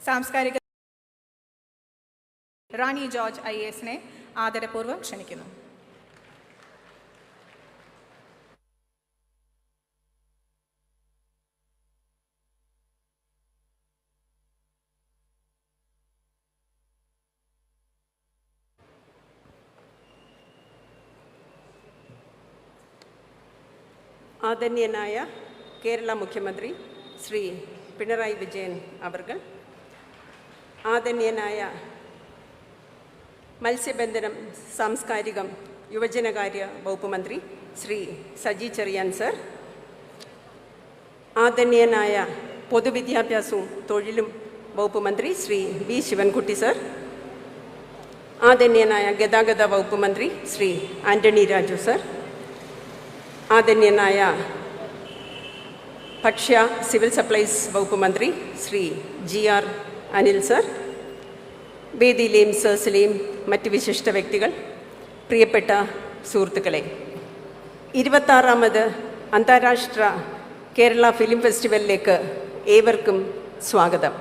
സാംസ്കാരിക റാണി ജോർജ് IASനെ ആദരപൂർവ്വം ക്ഷണിക്കുന്നു. ആദരണീയനായ കേരള മുഖ്യമന്ത്രി ശ്രീ പിണറായി വിജയൻ അവർകൾ, ആദരണീയനായ മത്സ്യബന്ധനം, സാംസ്കാരികം, യുവജനകാര്യ വകുപ്പ് മന്ത്രി ശ്രീ സജി ചെറിയാൻ സർ, ആദരണീയനായ പൊതുവിദ്യാഭ്യാസവും തൊഴിലും വകുപ്പ് മന്ത്രി ശ്രീ ശിവൻകുട്ടി സർ, ആദരണീയനായ ഗതാഗത വകുപ്പ് മന്ത്രി ശ്രീ ആൻ്റണി രാജു സർ, ആദരണീയനായ ഭക്ഷ്യ സിവിൽ സപ്ലൈസ് വകുപ്പ് മന്ത്രി ശ്രീ GR അനിൽ സർ, വേദിയിലെയും സേഴ്സിലെയും മറ്റ് വിശിഷ്ട വ്യക്തികൾ, പ്രിയപ്പെട്ട സുഹൃത്തുക്കളെ, 26ാമത് അന്താരാഷ്ട്ര കേരള ഫിലിം ഫെസ്റ്റിവലിലേക്ക് ഏവർക്കും സ്വാഗതം.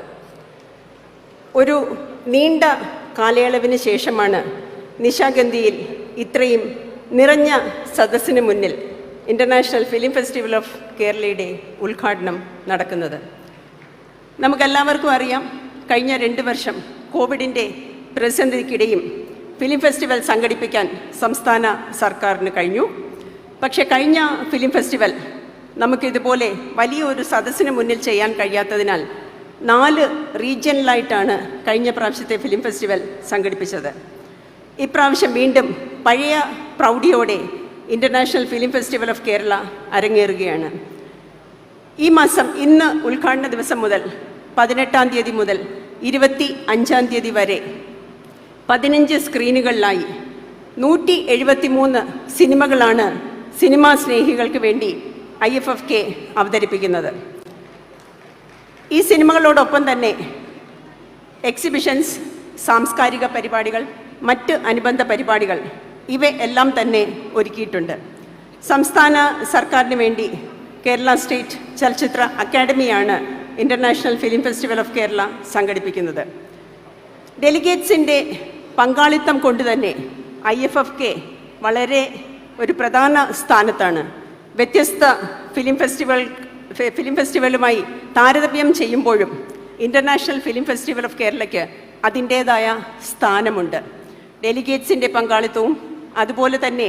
ഒരു നീണ്ട കാലയളവിന് ശേഷമാണ് നിശാഗന്ധിയിൽ ഇത്രയും നിറഞ്ഞ സദസ്സിന് മുന്നിൽ ഇൻ്റർനാഷണൽ ഫിലിം ഫെസ്റ്റിവൽ ഓഫ് കേരളയുടെ ഉദ്ഘാടനം നടക്കുന്നത്. നമുക്കെല്ലാവർക്കും അറിയാം, കഴിഞ്ഞ 2 വർഷം കോവിഡിൻ്റെ പ്രതിസന്ധിക്കിടെയും ഫിലിം ഫെസ്റ്റിവൽ സംഘടിപ്പിക്കാൻ സംസ്ഥാന സർക്കാരിന് കഴിഞ്ഞു. പക്ഷേ കഴിഞ്ഞ ഫിലിം ഫെസ്റ്റിവൽ നമുക്കിതുപോലെ വലിയൊരു സദസ്സിന് മുന്നിൽ ചെയ്യാൻ കഴിയാത്തതിനാൽ 4 റീജിയനിലായിട്ടാണ് കഴിഞ്ഞ പ്രാവശ്യത്തെ ഫിലിം ഫെസ്റ്റിവൽ സംഘടിപ്പിച്ചത്. ഇപ്രാവശ്യം വീണ്ടും പഴയ പ്രൗഢിയോടെ international film festival of Kerala അരങ്ങേറുകയാണ്. ഈ മാസം ഇന്ന് ഉദ്ഘാടന ദിവസം മുതൽ 18-ാം തീയതി മുതൽ 25-ാം തീയതി വരെ 15 സ്ക്രീനുകളിലായി 173 സിനിമകളാണ് സിനിമാ സ്നേഹികൾക്ക് വേണ്ടി IFFK അവതരിപ്പിക്കുന്നത്. ഈ സിനിമകളോടൊപ്പം തന്നെ എക്സിബിഷൻസ്, സാംസ്കാരിക പരിപാടികൾ, മറ്റ് അനുബന്ധ പരിപാടികൾ ഇവയെല്ലാം തന്നെ ഒരുക്കിയിട്ടുണ്ട്. സംസ്ഥാന സർക്കാരിന് വേണ്ടി കേരള സ്റ്റേറ്റ് ചലച്ചിത്ര അക്കാദമിയാണ് international film festival of Kerala സംഘടിപ്പിക്കുന്നത്. ഡെലിഗേറ്റ്സിൻ്റെ പങ്കാളിത്തം കൊണ്ട് തന്നെ IFFK വളരെ ഒരു പ്രധാന സ്ഥാനത്താണ്. വ്യത്യസ്ത ഫിലിം ഫെസ്റ്റിവലുമായി താരതമ്യം ചെയ്യുമ്പോഴും ഇൻ്റർനാഷണൽ ഫിലിം ഫെസ്റ്റിവൽ ഓഫ് കേരളയ്ക്ക് അതിൻ്റേതായ സ്ഥാനമുണ്ട്. ഡെലിഗേറ്റ്സിൻ്റെ പങ്കാളിത്തവും അതുപോലെ തന്നെ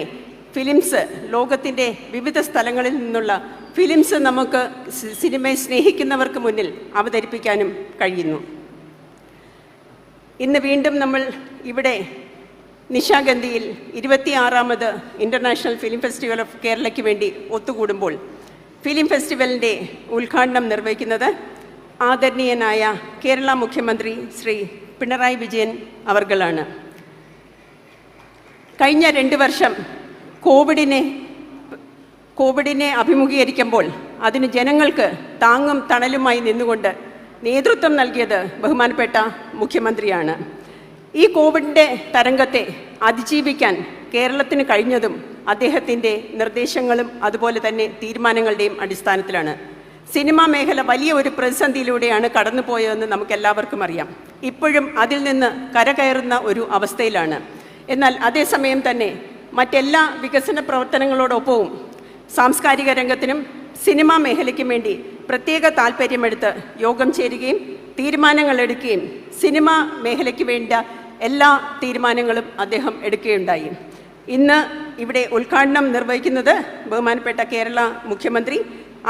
ഫിലിംസ്, ലോകത്തിൻ്റെ വിവിധ സ്ഥലങ്ങളിൽ നിന്നുള്ള ഫിലിംസ് നമുക്ക് സിനിമയെ സ്നേഹിക്കുന്നവർക്ക് മുന്നിൽ അവതരിപ്പിക്കാനും കഴിയുന്നു. ഇന്ന് വീണ്ടും നമ്മൾ ഇവിടെ നിശാഗന്ധിയിൽ 26ാമത് ഇൻ്റർനാഷണൽ ഫിലിം ഫെസ്റ്റിവൽ ഓഫ് കേരളയ്ക്ക് വേണ്ടി ഒത്തുകൂടുമ്പോൾ ഫിലിം ഫെസ്റ്റിവലിൻ്റെ ഉദ്ഘാടനം നിർവഹിക്കുന്നത് ആദരണീയനായ കേരള മുഖ്യമന്ത്രി ശ്രീ പിണറായി വിജയൻ അവർകളാണ്. കഴിഞ്ഞ 2 വർഷം കോവിഡിനെ അഭിമുഖീകരിക്കുമ്പോൾ അതിന് ജനങ്ങൾക്ക് താങ്ങും തണലുമായി നിന്നുകൊണ്ട് നേതൃത്വം നൽകിയത് ബഹുമാനപ്പെട്ട മുഖ്യമന്ത്രിയാണ്. ഈ കോവിഡിൻ്റെ തരംഗത്തെ അതിജീവിക്കാൻ കേരളത്തിന് കഴിഞ്ഞതും അദ്ദേഹത്തിൻ്റെ നിർദ്ദേശങ്ങളും അതുപോലെ തന്നെ തീരുമാനങ്ങളുടെയും അടിസ്ഥാനത്തിലാണ്. സിനിമാ മേഖല വലിയ ഒരു പ്രതിസന്ധിയിലൂടെയാണ് കടന്നുപോയതെന്ന് നമുക്കെല്ലാവർക്കും അറിയാം. ഇപ്പോഴും അതിൽ നിന്ന് കരകയറുന്ന ഒരു അവസ്ഥയിലാണ്. എന്നാൽ അതേസമയം തന്നെ മറ്റെല്ലാ വികസന പ്രവർത്തനങ്ങളോടൊപ്പവും സാംസ്കാരിക രംഗത്തിനും സിനിമാ മേഖലയ്ക്കും വേണ്ടി പ്രത്യേക താൽപ്പര്യമെടുത്ത് യോഗം ചേരുകയും തീരുമാനങ്ങൾ എടുക്കുകയും സിനിമാ മേഖലയ്ക്ക് വേണ്ട എല്ലാ തീരുമാനങ്ങളും അദ്ദേഹം എടുക്കുകയുണ്ടായി. ഇന്ന് ഇവിടെ ഉദ്ഘാടനം നിർവഹിക്കുന്നത് ബഹുമാനപ്പെട്ട കേരള മുഖ്യമന്ത്രി.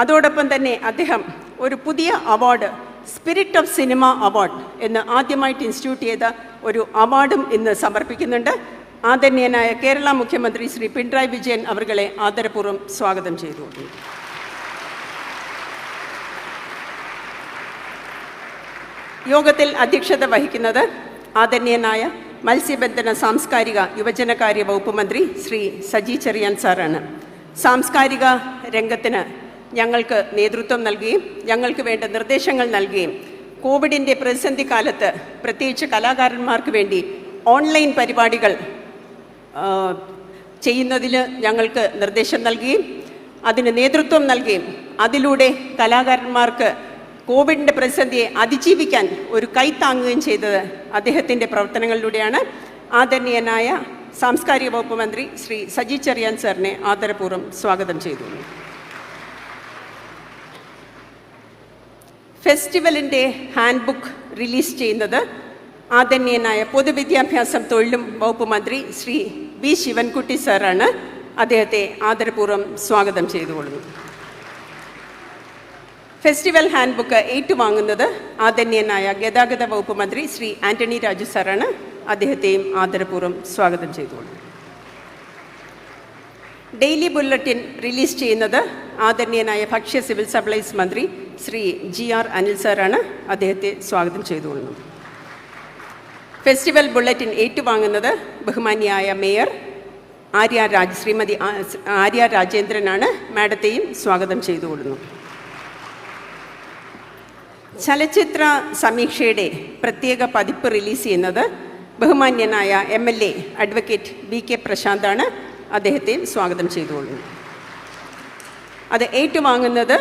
അതോടൊപ്പം തന്നെ അദ്ദേഹം ഒരു പുതിയ award, spirit of cinema award എന്ന് ആദ്യമായിട്ട് ഇൻസ്റ്റിറ്റ്യൂട്ട് ചെയ്ത ഒരു അവാർഡും ഇന്ന് സമർപ്പിക്കുന്നുണ്ട്. ആദരണീയനായ കേരള മുഖ്യമന്ത്രി ശ്രീ പിണറായി വിജയൻ അവർകളെ ആദരപൂർവ്വം സ്വാഗതം ചെയ്തു. യോഗത്തിൽ അധ്യക്ഷത വഹിക്കുന്നത് ആദരണീയനായ മത്സ്യബന്ധന, സാംസ്കാരിക, യുവജനകാര്യ വകുപ്പ് മന്ത്രി ശ്രീ സജി ചെറിയാൻ സാറാണ്. സാംസ്കാരിക രംഗത്തിന് ഞങ്ങൾക്ക് നേതൃത്വം നൽകുകയും ഞങ്ങൾക്ക് വേണ്ട നിർദ്ദേശങ്ങൾ നൽകുകയും കോവിഡിൻ്റെ പ്രതിസന്ധി കാലത്ത് പ്രത്യേകിച്ച് കലാകാരന്മാർക്ക് വേണ്ടി ഓൺലൈൻ പരിപാടികൾ ചെയ്യുന്നതിന് ഞങ്ങൾക്ക് നിർദ്ദേശം നൽകുകയും അതിന് നേതൃത്വം നൽകുകയും അതിലൂടെ കലാകാരന്മാർക്ക് കോവിഡിൻ്റെ പ്രതിസന്ധിയെ അതിജീവിക്കാൻ ഒരു കൈത്താങ്ങുകയും ചെയ്തത് അദ്ദേഹത്തിൻ്റെ പ്രവർത്തനങ്ങളിലൂടെയാണ്. ആദരണീയനായ സാംസ്കാരിക വകുപ്പ് മന്ത്രി ശ്രീ സജി ചെറിയാൻ സാറിനെ ആദരപൂർവ്വം സ്വാഗതം ചെയ്തു. ഫെസ്റ്റിവലിൻ്റെ ഹാൻഡ് ബുക്ക് റിലീസ് ചെയ്യുന്നത് ആദരണീയനായ പൊതുവിദ്യാഭ്യാസം തൊഴിലും വകുപ്പ് മന്ത്രി ശ്രീ വി ശിവൻകുട്ടി സാറാണ്. അദ്ദേഹത്തെ ആദരപൂർവ്വം സ്വാഗതം ചെയ്തുകൊള്ളുന്നു. ഫെസ്റ്റിവൽ ഹാൻഡ് ബുക്ക് ഏറ്റുവാങ്ങുന്നത് ആദരണീയനായ ഗതാഗത വകുപ്പ് മന്ത്രി ശ്രീ ആന്റണി രാജു സാറാണ്. അദ്ദേഹത്തെയും ആദരപൂർവ്വം സ്വാഗതം ചെയ്തുകൊള്ളുന്നു. ഡെയിലി ബുള്ളറ്റിൻ റിലീസ് ചെയ്യുന്നത് ആദരണീയനായ ഭക്ഷ്യ സിവിൽ സപ്ലൈസ് മന്ത്രി ശ്രീ GR അനിൽ സാറാണ്. അദ്ദേഹത്തെ സ്വാഗതം ചെയ്തുകൊള്ളുന്നു. ഫെസ്റ്റിവൽ ബുള്ളറ്റിൻ ഏറ്റുവാങ്ങുന്നത് ബഹുമാന്യായ മേയർ ശ്രീമതി ആര്യ രാജേന്ദ്രനാണ്. മാഡത്തെയും സ്വാഗതം ചെയ്തുകൊള്ളുന്നു. ചലച്ചിത്ര സമീക്ഷയുടെ പ്രത്യേക പതിപ്പ് റിലീസ് ചെയ്യുന്നത് ബഹുമാന്യനായ MLA അഡ്വക്കേറ്റ് VK പ്രശാന്താണ്. അദ്ദേഹത്തെ സ്വാഗതം ചെയ്തുകൊള്ളുന്നു. അത് ഏറ്റുവാങ്ങുന്നത്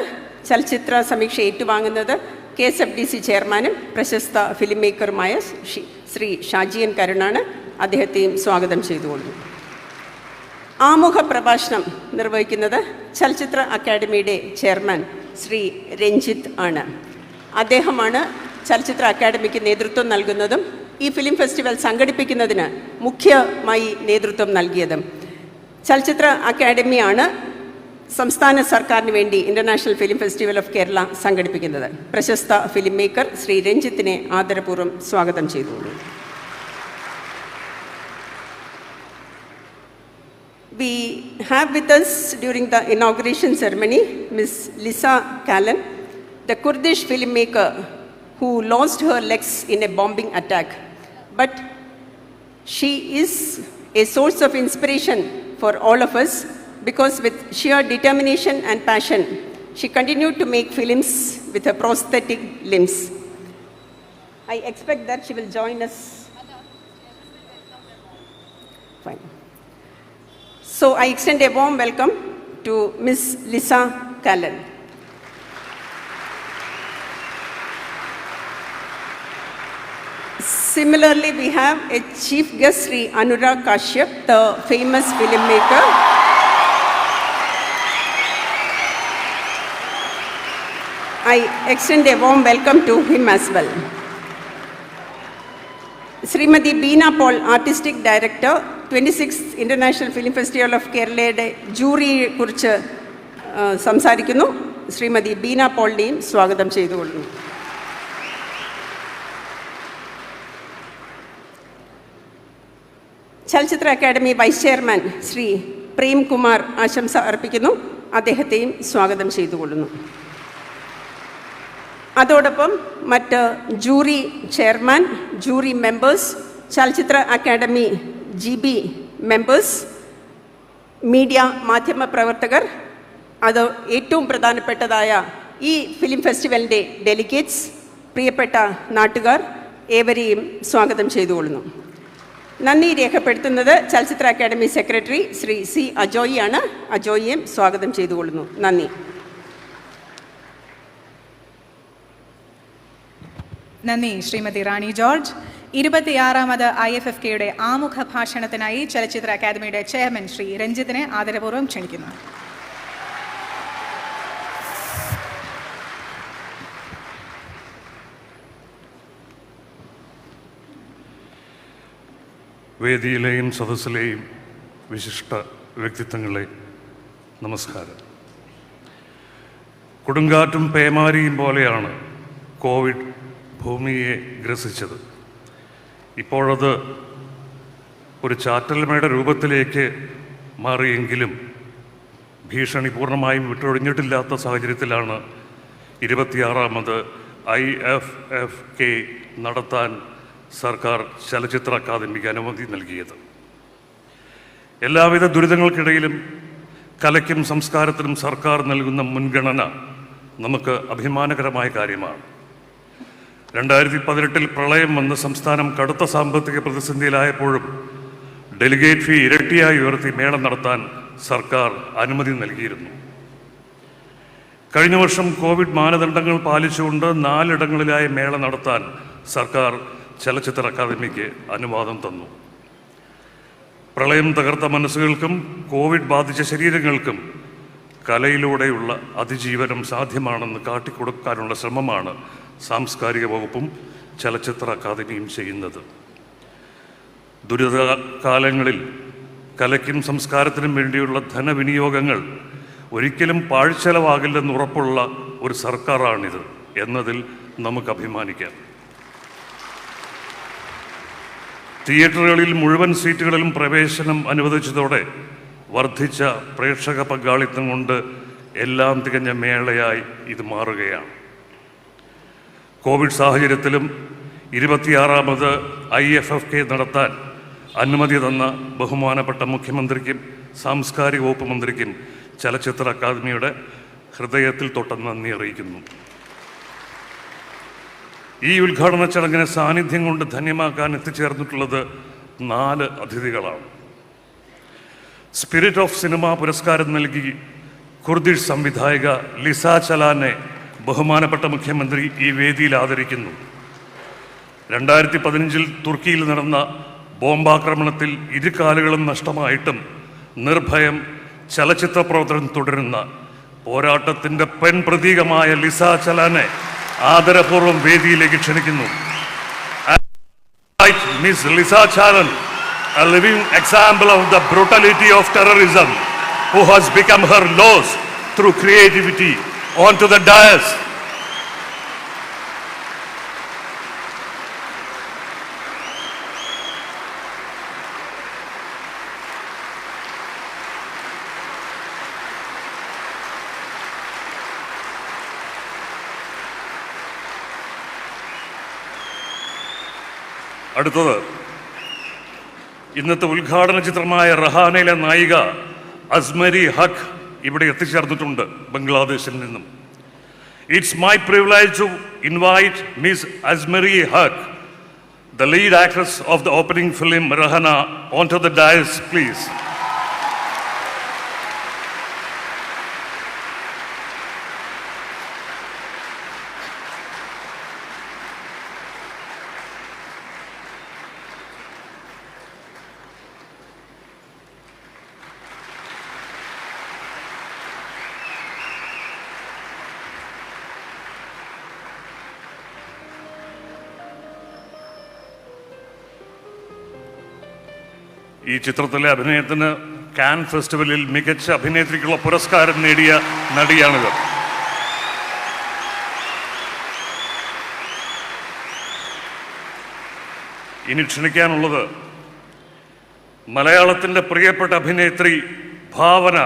ചലച്ചിത്ര സമീക്ഷ ഏറ്റുവാങ്ങുന്നത് KSFDC ചെയർമാനും പ്രശസ്ത ഫിലിം മേക്കറുമായ ശ്രീ ഷാജിയൻ കരുണാണ്. അദ്ദേഹത്തെയും സ്വാഗതം ചെയ്തുകൊള്ളുന്നു. ആമുഖ പ്രഭാഷണം നിർവഹിക്കുന്നത് ചലച്ചിത്ര അക്കാദമിയുടെ ചെയർമാൻ ശ്രീ രഞ്ജിത്ത് ആണ്. അദ്ദേഹമാണ് ചലച്ചിത്ര അക്കാദമിക്ക് നേതൃത്വം നൽകുന്നതും ഈ ഫിലിം ഫെസ്റ്റിവൽ സംഘടിപ്പിക്കുന്നതിന് മുഖ്യമായി നേതൃത്വം നൽകിയതും. ചലച്ചിത്ര അക്കാദമിയാണ് സംസ്ഥാന സർക്കാരിന് വേണ്ടി international film festival of Kerala സംഘടിപ്പിക്കുന്നത്. പ്രശസ്ത ഫിലിം മേക്കർ ശ്രീ രഞ്ജിത്തിനെ ആദരപൂർവ്വം സ്വാഗതം ചെയ്തുകൊള്ളു. We have with us during the inauguration ceremony Ms. Lisa Calan, the Kurdish filmmaker who lost her legs in a bombing attack. But she is a source of inspiration for all of us because with sheer determination and passion, she continued to make films with her prosthetic limbs. I expect that she will join us. Fine. So I extend a warm welcome to Ms. Lisa Calan. Similarly, we have a chief guest, Sri Anurag Kashyap, the famous filmmaker. I extend a warm welcome to him as well. Srimati Beena Paul, Artistic Director, 26th International Film Festival of Kerala ജൂറിയെ കുറിച്ച് സംസാരിക്കുന്നു. ശ്രീമതി ബീന പോളിനെയും സ്വാഗതം ചെയ്തുകൊള്ളുന്നു. ചലച്ചിത്ര academy vice chairman Shri Premkumar ആശംസ അർപ്പിക്കുന്നു. അദ്ദേഹത്തെയും സ്വാഗതം ചെയ്തുകൊള്ളുന്നു. അതോടൊപ്പം മറ്റ് ജൂറി ചെയർമാൻ, ജൂറി മെമ്പേഴ്സ്, ചലച്ചിത്ര അക്കാദമി GB മെമ്പേഴ്സ്, മീഡിയ മാധ്യമ പ്രവർത്തകർ, അത് ഏറ്റവും പ്രധാനപ്പെട്ടതായ ഈ ഫിലിം ഫെസ്റ്റിവലിൻ്റെ ഡെലിഗേറ്റ്സ്, പ്രിയപ്പെട്ട നാട്ടുകാർ, ഏവരെയും സ്വാഗതം ചെയ്തുകൊള്ളുന്നു. നന്ദി രേഖപ്പെടുത്തുന്നത് ചലച്ചിത്ര അക്കാദമി സെക്രട്ടറി ശ്രീ C. അജോയിയാണ്. അജോയിയെയും സ്വാഗതം ചെയ്തുകൊള്ളുന്നു. നന്ദി. നന്ദി ശ്രീമതി റാണി ജോർജ്. 26ാമത് IFFKയുടെ ആമുഖ ഭാഷണത്തിനായി ചലച്ചിത്ര അക്കാദമിയുടെ ചെയർമാൻ ശ്രീ രഞ്ജിത്തിനെ ആദരപൂർവ്വം ക്ഷണിക്കുന്നു. വേദിയിലെയും സദസ്സിലെയും വിശിഷ്ട വ്യക്തിത്വങ്ങളെ നമസ്കാരം. കൊടുങ്കാറ്റും പേമാരിയും പോലെയാണ് കോവിഡ് ഭൂമിയെ ഗ്രസിച്ചത്. ഇപ്പോഴത് ഒരു ചാറ്റൽമയുടെ രൂപത്തിലേക്ക് മാറിയെങ്കിലും ഭീഷണി പൂർണ്ണമായും വിട്ടൊഴിഞ്ഞിട്ടില്ലാത്ത സാഹചര്യത്തിലാണ് 26ാമത് IFFK നടത്താൻ സർക്കാർ ചലച്ചിത്ര അക്കാദമിക്ക് അനുമതി നൽകിയത്. എല്ലാവിധ ദുരിതങ്ങൾക്കിടയിലും കലയ്ക്കും സംസ്കാരത്തിനും സർക്കാർ നൽകുന്ന മുൻഗണന നമുക്ക് അഭിമാനകരമായ കാര്യമാണ്. 2018 പ്രളയം വന്ന് സംസ്ഥാനം കടുത്ത സാമ്പത്തിക പ്രതിസന്ധിയിലായപ്പോഴും ഡെലിഗേറ്റ് ഫീ ഇരട്ടിയായി ഉയർത്തി മേള നടത്താൻ സർക്കാർ അനുമതി നൽകിയിരുന്നു. കഴിഞ്ഞ വർഷം കോവിഡ് മാനദണ്ഡങ്ങൾ പാലിച്ചുകൊണ്ട് 4 ഇടങ്ങളിലായി മേള നടത്താൻ സർക്കാർ ചലച്ചിത്ര അക്കാദമിക്ക് അനുവാദം തന്നു. പ്രളയം തകർത്ത മനസ്സുകൾക്കും കോവിഡ് ബാധിച്ച ശരീരങ്ങൾക്കും കലയിലൂടെയുള്ള അതിജീവനം സാധ്യമാണെന്ന് കാട്ടിക്കൊടുക്കാനുള്ള ശ്രമമാണ് സാംസ്കാരിക വകുപ്പും ചലച്ചിത്ര അക്കാദമിയും ചെയ്യുന്നത്. ദുരിതകാലങ്ങളിൽ കലയ്ക്കും സംസ്കാരത്തിനും വേണ്ടിയുള്ള ധനവിനിയോഗങ്ങൾ ഒരിക്കലും പാഴ്ചെലവാകില്ലെന്ന് ഉറപ്പുള്ള ഒരു സർക്കാരാണിത് എന്നതിൽ നമുക്ക് അഭിമാനിക്കാം. തിയേറ്ററുകളിൽ മുഴുവൻ സീറ്റുകളിലും പ്രവേശനം അനുവദിച്ചതോടെ വർദ്ധിച്ച പ്രേക്ഷക പങ്കാളിത്തം കൊണ്ട് എല്ലാം തികഞ്ഞ മേളയായി ഇത് മാറുകയാണ്. കോവിഡ് സാഹചര്യത്തിലും 26ാമത് IFFK നടത്താൻ അനുമതി തന്ന ബഹുമാനപ്പെട്ട മുഖ്യമന്ത്രിക്കും സാംസ്കാരിക വകുപ്പ് മന്ത്രിക്കും ചലച്ചിത്ര അക്കാദമിയുടെ ഹൃദയത്തിൽ തൊട്ട നന്ദി അറിയിക്കുന്നു. ഈ ഉദ്ഘാടന ചടങ്ങിനെ സാന്നിധ്യം കൊണ്ട് ധന്യമാക്കാൻ എത്തിച്ചേർന്നിട്ടുള്ളത് 4 അതിഥികളാണ്. സ്പിരിറ്റ് ഓഫ് സിനിമ പുരസ്കാരം നൽകി കുർദിഷ് സംവിധായിക ലിസ ചലാനെ ബഹുമാനപ്പെട്ട മുഖ്യമന്ത്രി ഈ വേദിയിൽ ആദരിക്കുന്നു. 2015 തുർക്കിയിൽ നടന്ന ബോംബാക്രമണത്തിൽ ഇരുകാലുകളും നഷ്ടമായിട്ടും നിർഭയം ചലച്ചിത്ര പ്രവർത്തനം തുടരുന്ന പോരാട്ടത്തിൻ്റെ പെൺപ്രതീകമായ ലിസ ചലാനെ ആദരപൂർവ്വം വേദിയിലേക്ക് ക്ഷണിക്കുന്നു. Miss Lisa Calan, a living example of the brutality of terrorism, who has become her loss through creativity, onto the dais. അടുത്തത് ഇന്നത്തെ ഉദ്ഘാടന ചിത്രമായ റഹാനയിലെ നായിക അസ്മരി ഹഖ് ഇവിടെ എത്തിച്ചേർന്നിട്ടുണ്ട് ബംഗ്ലാദേശിൽ നിന്നും. It's my privilege to invite miss Azmari Haque, the lead actress of the opening film Rehana, on to the dais please. ഈ ചിത്രത്തിലെ അഭിനയത്തിന് കാൻ ഫെസ്റ്റിവലിൽ മികച്ച അഭിനേത്രിക്കുള്ള പുരസ്കാരം നേടിയ നടിയാണിത്. ഇനി ക്ഷണിക്കാനുള്ളത് മലയാളത്തിൻ്റെ പ്രിയപ്പെട്ട അഭിനേത്രി ഭാവന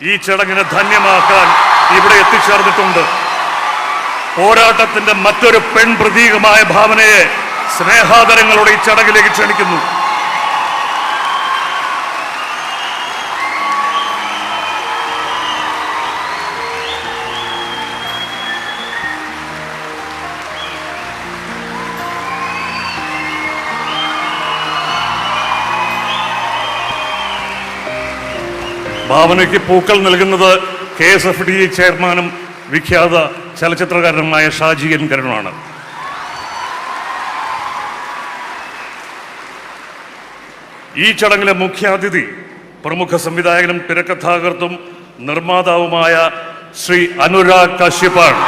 ഈ ചടങ്ങിനെ ധന്യമാക്കാൻ ഇവിടെ എത്തിച്ചേർന്നിട്ടുണ്ട്. പോരാട്ടത്തിൻ്റെ മറ്റൊരു പെൺ പ്രതീകമായ ഭാവനയെ സ്നേഹാദരങ്ങളോടെ ഈ ചടങ്ങിലേക്ക് ക്ഷണിക്കുന്നു. ഭാവനയ്ക്ക് പൂക്കൾ നൽകുന്നത് KSFDE ചെയർമാനും വിഖ്യാത ചലച്ചിത്രകാരനുമായ ഷാജിയൻ കരുണാണ്. ഈ ചടങ്ങിലെ മുഖ്യാതിഥി പ്രമുഖ സംവിധായകനും തിരക്കഥാകൃത്തും നിർമ്മാതാവുമായ ശ്രീ അനുരാഗ് കശ്യപ്പാണ്.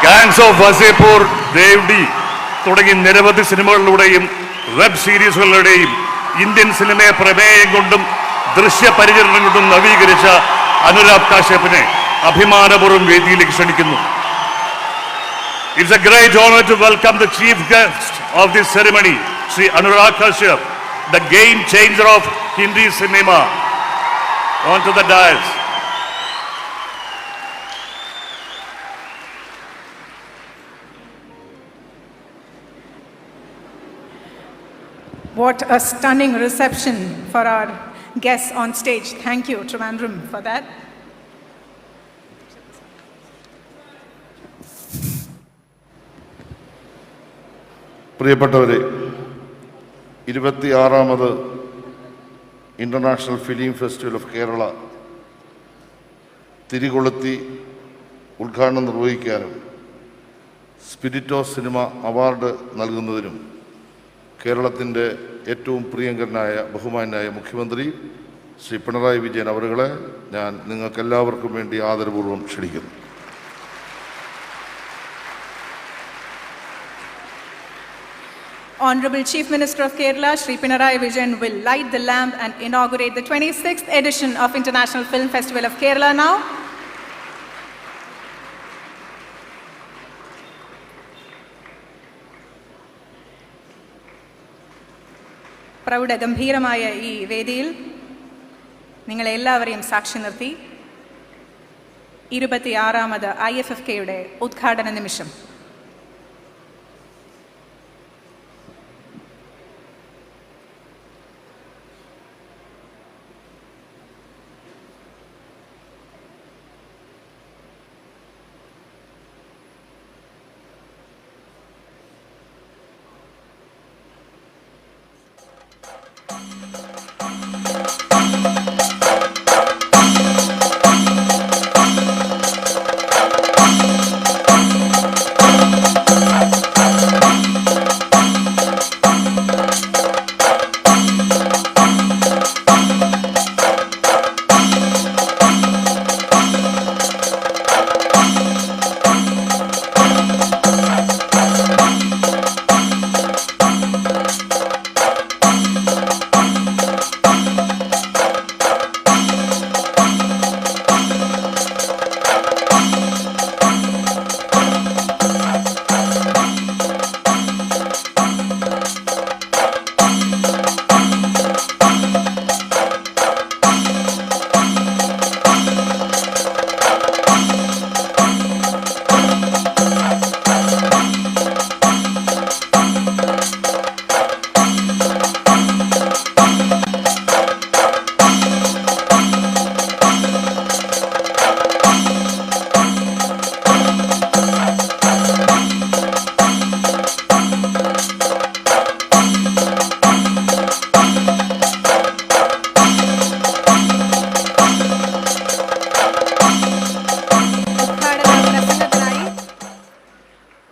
ഗാങ്സ് ഓഫ് വസേപൂർ, ദേവ്ഡി തുടങ്ങി നിരവധി സിനിമകളിലൂടെയും വെബ് സീരീസുകളുടെയും ഇന്ത്യൻ സിനിമയെ പ്രമേയം കൊണ്ടും ദൃശ്യപരിചരണം കൊണ്ടും നവീകരിച്ച അനുരാഗ് കാശ്യപ്പിനെ അഭിമാനപൂർവ്വം വേദിയിലേക്ക് ക്ഷണിക്കുന്നു. It's a great honor to welcome the chief guest of this ceremony, Sri Anurag Kashyap, the game changer of Hindi cinema, onto the dais. What a stunning reception for our guests on stage. Thank you, Trivandrum, for that. പ്രിയപ്പെട്ടവരെ, 26ാമത് international film festival of Kerala തിരികൊളുത്തി ഉദ്ഘാടനം നിർവഹിക്കാനും spirit of cinema award നൽകുന്നതിനും കേരളത്തിൻ്റെ ഏറ്റവും പ്രിയങ്കരനായ ബഹുമാന്യനായ മുഖ്യമന്ത്രി ശ്രീ പിണറായി വിജയൻ അവരുകളെ ഞാൻ നിങ്ങൾക്കെല്ലാവർക്കും വേണ്ടി ആദരപൂർവ്വം ക്ഷണിക്കുന്നു. Honorable Chief Minister of Kerala, Shri Pinarayi Vijayan, will light the lamp and inaugurate the 26th edition of International Film Festival of Kerala now. പ്രൗഢഗംഭീരമായ ഈ വേദിയിൽ നിങ്ങളെല്ലാവരെയും സാക്ഷി നിർത്തി 26ാമത് IFFKയുടെ ഉദ്ഘാടന നിമിഷം.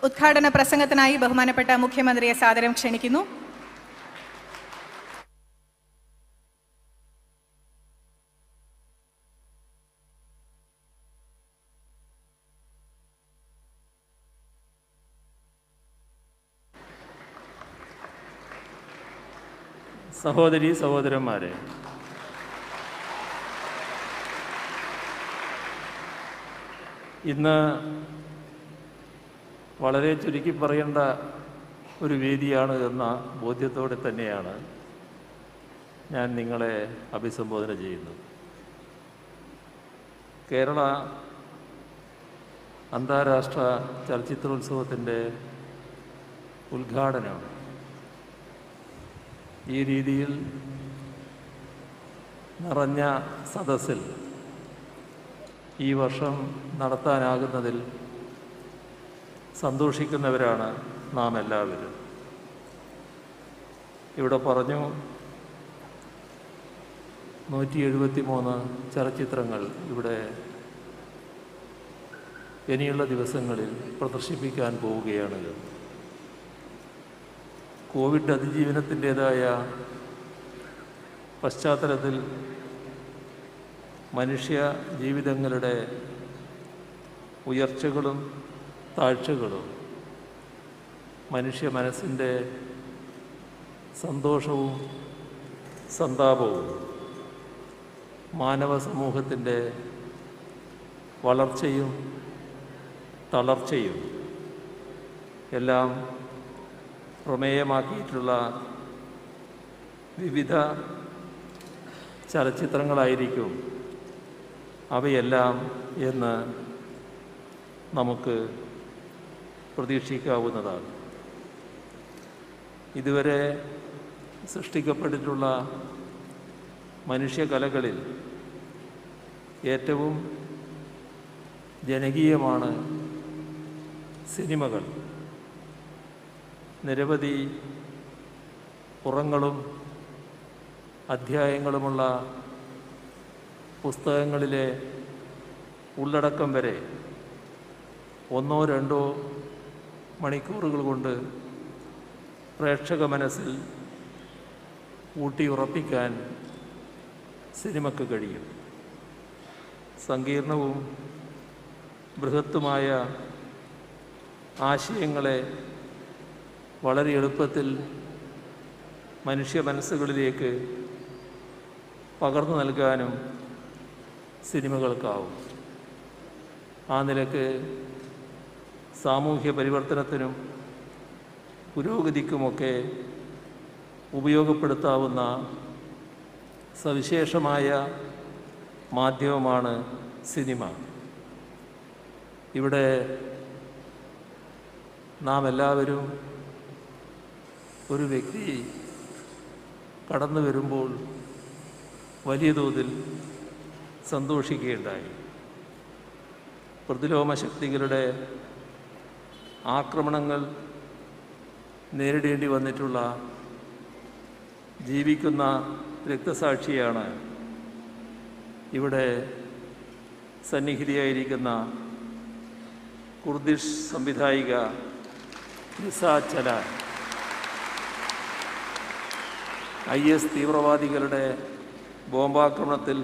ഉദ്ഘാടന പ്രസംഗത്തിനായി ബഹുമാനപ്പെട്ട മുഖ്യമന്ത്രിയെ സാദരം ക്ഷണിക്കുന്നു. സഹോദരീ സഹോദരന്മാരെ, ഇന്ന് വളരെ ചുരുക്കി പറയേണ്ട ഒരു വേദിയാണ് എന്ന ബോധ്യത്തോടെ തന്നെയാണ് ഞാൻ നിങ്ങളെ അഭിസംബോധന ചെയ്യുന്നത്. കേരള അന്താരാഷ്ട്ര ചലച്ചിത്രോത്സവത്തിൻ്റെ ഉദ്ഘാടനം ഈ രീതിയിൽ നിറഞ്ഞ സദസ്സിൽ ഈ വർഷം നടത്താനാകുന്നതിൽ സന്തോഷിക്കുന്നവരാണ് നാം എല്ലാവരും. ഇവിടെ പറഞ്ഞു 173 ചലച്ചിത്രങ്ങൾ ഇവിടെ ഇനിയുള്ള ദിവസങ്ങളിൽ പ്രദർശിപ്പിക്കാൻ പോവുകയാണ്. കോവിഡ് അതിജീവനത്തിൻ്റേതായ പശ്ചാത്തലത്തിൽ മനുഷ്യ ജീവിതങ്ങളുടെ ഉയർച്ചകളും താഴ്ചകളും മനുഷ്യ മനസ്സിൻ്റെ സന്തോഷവും സന്താപവും മാനവ സമൂഹത്തിൻ്റെ വളർച്ചയും തളർച്ചയും എല്ലാം പ്രമേയമാക്കിയിട്ടുള്ള വിവിധ ചലച്ചിത്രങ്ങളായിരിക്കും അവയെല്ലാം എന്ന് നമുക്ക് പ്രതീക്ഷിക്കാവുന്നതാണ്. ഇതുവരെ സൃഷ്ടിക്കപ്പെട്ടിട്ടുള്ള മനുഷ്യകലകളിൽ ഏറ്റവും ജനകീയമാണ് സിനിമകൾ. നിരവധി പുറങ്ങളും അധ്യായങ്ങളുമുള്ള പുസ്തകങ്ങളിലെ ഉള്ളടക്കം വരെ 1-2 മണിക്കൂറുകൾ കൊണ്ട് പ്രേക്ഷക മനസ്സിൽ ഊട്ടിയുറപ്പിക്കാൻ സിനിമയ്ക്ക് കഴിയും. സങ്കീർണവും ബൃഹത്തുമായ ആശയങ്ങളെ വളരെ എളുപ്പത്തിൽ മനുഷ്യ മനസ്സുകളിലേക്ക് പകർന്നു നൽകാനും സിനിമകൾക്കാവും. ആ നിലക്ക് സാമൂഹ്യ പരിവർത്തനത്തിനും പുരോഗതിക്കുമൊക്കെ ഉപയോഗപ്പെടുത്താവുന്ന സവിശേഷമായ മാധ്യമമാണ് സിനിമ. ഇവിടെ നാം എല്ലാവരും ഒരു വ്യക്തി കടന്നു വരുമ്പോൾ വലിയ തോതിൽ സന്തോഷിക്കുകയുണ്ടായി. പ്രതിലോമ ശക്തികളുടെ ആക്രമണങ്ങൾ നേരിടേണ്ടി വന്നിട്ടുള്ള ജീവിക്കുന്ന രക്തസാക്ഷിയാണ് ഇവിടെ സന്നിഹിതയായിരിക്കുന്ന കുർദിഷ് സംവിധായിക ചലാൻ. IS തീവ്രവാദികളുടെ ബോംബാക്രമണത്തിൽ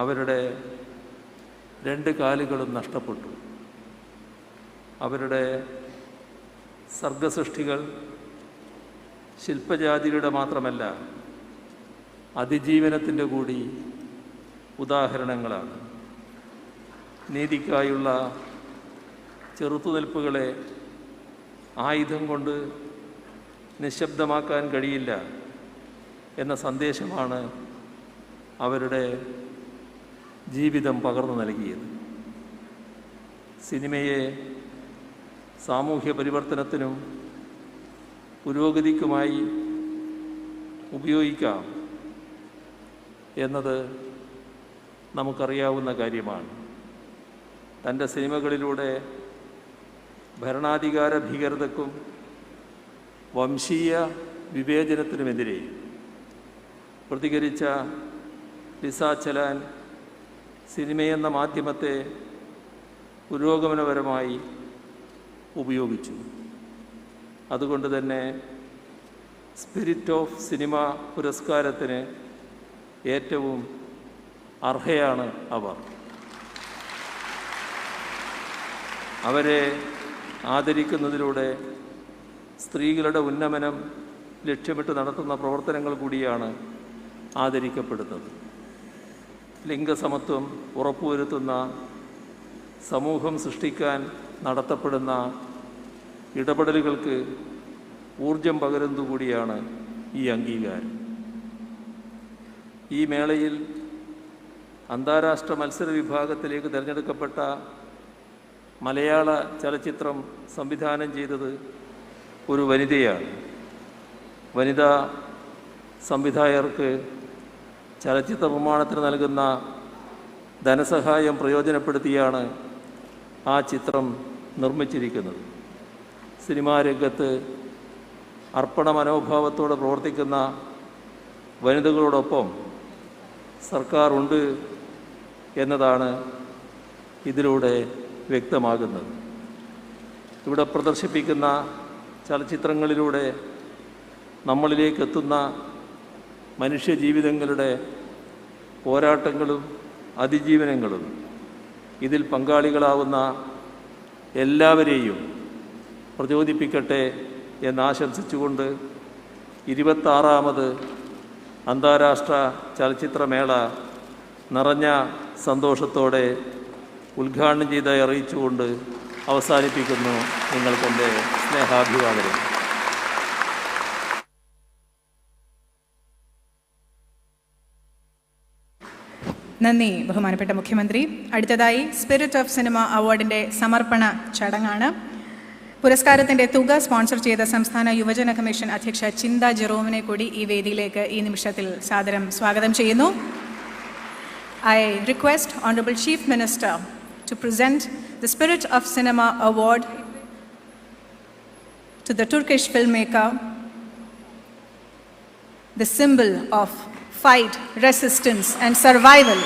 അവരുടെ 2 കാലുകളും നഷ്ടപ്പെട്ടു. അവരുടെ സർഗസൃഷ്ടികൾ ശില്പജാതിയുടെ മാത്രമല്ല അതിജീവനത്തിൻ്റെ കൂടി ഉദാഹരണങ്ങളാണ്. നീതിക്കായുള്ള ചെറുത്തുനിൽപ്പുകളെ ആയുധം കൊണ്ട് നിശബ്ദമാക്കാൻ കഴിയില്ല എന്ന സന്ദേശമാണ് അവരുടെ ജീവിതം പകർന്നു നൽകിയത്. സിനിമയെ സാമൂഹ്യ പരിവർത്തനത്തിനും പുരോഗതിക്കുമായി ഉപയോഗിക്കാം എന്നത് നമുക്കറിയാവുന്ന കാര്യമാണ്. തൻ്റെ സിനിമകളിലൂടെ ഭരണാധികാര ഭീകരതയ്ക്കും വംശീയ വിവേചനത്തിനുമെതിരെ പ്രതികരിച്ച ചലാൻ സിനിമയെന്ന മാധ്യമത്തെ പുരോഗമനപരമായി ഉപയോഗിച്ചു. അതുകൊണ്ട് തന്നെ സ്പിരിറ്റ് ഓഫ് സിനിമ പുരസ്കാരത്തിന് ഏറ്റവും അർഹയാണ് അവർ. അവരെ ആദരിക്കുന്നതിലൂടെ സ്ത്രീകളുടെ ഉന്നമനം ലക്ഷ്യമിട്ട് നടത്തുന്ന പ്രവർത്തനങ്ങൾ കൂടിയാണ് ആദരിക്കപ്പെടുന്നത്. ലിംഗസമത്വം ഉറപ്പുവരുത്തുന്ന സമൂഹം സൃഷ്ടിക്കാൻ നടത്തപ്പെടുന്ന ഇടപെടലുകൾക്ക് ഊർജം പകരുന്നതുകൂടിയാണ് ഈ അംഗീകാരം. ഈ മേളയിൽ അന്താരാഷ്ട്ര മത്സര വിഭാഗത്തിലേക്ക് തിരഞ്ഞെടുക്കപ്പെട്ട മലയാള ചലച്ചിത്രം സംവിധാനം ചെയ്തത് ഒരു വനിതയാണ്. വനിതാ സംവിധായകർക്ക് ചലച്ചിത്ര നിർമ്മാണത്തിന് നൽകുന്ന ധനസഹായം പ്രയോജനപ്പെടുത്തിയാണ് ആ ചിത്രം നിർമ്മിച്ചിരിക്കുന്നത്. സിനിമാ രംഗത്ത് അർപ്പണ മനോഭാവത്തോടെ പ്രവർത്തിക്കുന്ന വനിതകളോടൊപ്പം സർക്കാർ ഉണ്ട് എന്നതാണ് ഇതിലൂടെ വ്യക്തമാകുന്നത്. ഇവിടെ പ്രദർശിപ്പിക്കുന്ന ചലച്ചിത്രങ്ങളിലൂടെ നമ്മളിലേക്ക് എത്തുന്ന മനുഷ്യജീവിതങ്ങളുടെ പോരാട്ടങ്ങളും അതിജീവനങ്ങളും ഇതിൽ പങ്കാളികളാവുന്ന എല്ലാവരെയും പ്രചോദിപ്പിക്കട്ടെ എന്നാശംസിച്ചുകൊണ്ട് 26ാമത് അന്താരാഷ്ട്ര ചലച്ചിത്രമേള നിറഞ്ഞ സന്തോഷത്തോടെ ഉദ്ഘാടനം ചെയ്തായി അറിയിച്ചുകൊണ്ട് അവസാനിപ്പിക്കുന്നു. നിങ്ങൾക്കെൻ്റെ സ്നേഹാഭിവാദനം. നന്ദി ബഹുമാനപ്പെട്ട മുഖ്യമന്ത്രി. അടുത്തതായി സ്പിരിറ്റ് ഓഫ് സിനിമ അവാർഡിൻ്റെ സമർപ്പണ ചടങ്ങാണ്. പുരസ്കാരത്തിൻ്റെ തുക സ്പോൺസർ ചെയ്ത സംസ്ഥാന യുവജന കമ്മീഷൻ അധ്യക്ഷ ചിന്ത ജെറോമിനെ കൂടി ഈ വേദിയിലേക്ക് ഈ നിമിഷത്തിൽ സാദരം സ്വാഗതം ചെയ്യുന്നു. I request Honorable Chief Minister to present the Spirit of Cinema Award to the Turkish filmmaker, the symbol of fight, resistance and survival.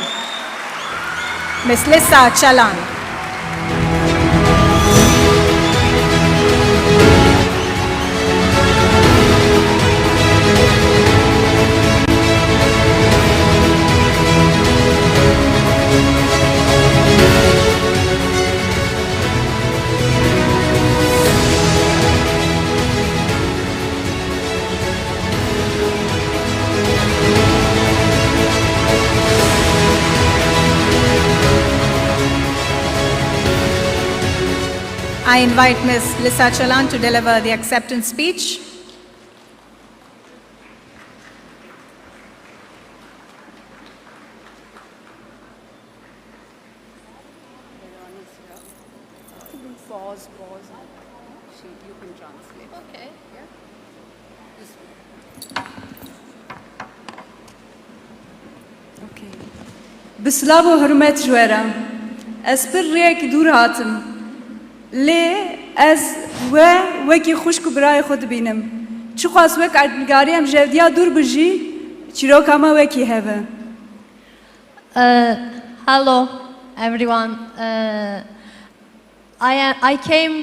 Ms. Lisa Calan. I invite Ms. Lisa Calan to deliver the acceptance speech. بسلاو و حرمت جوارا اسپر ریک دور هاتم لی از وکی خوشک برای خود بینم چو خواست وک عدلگاریم جودیا دور بجی چیرو کاما وکی هوا Hello, everyone. I came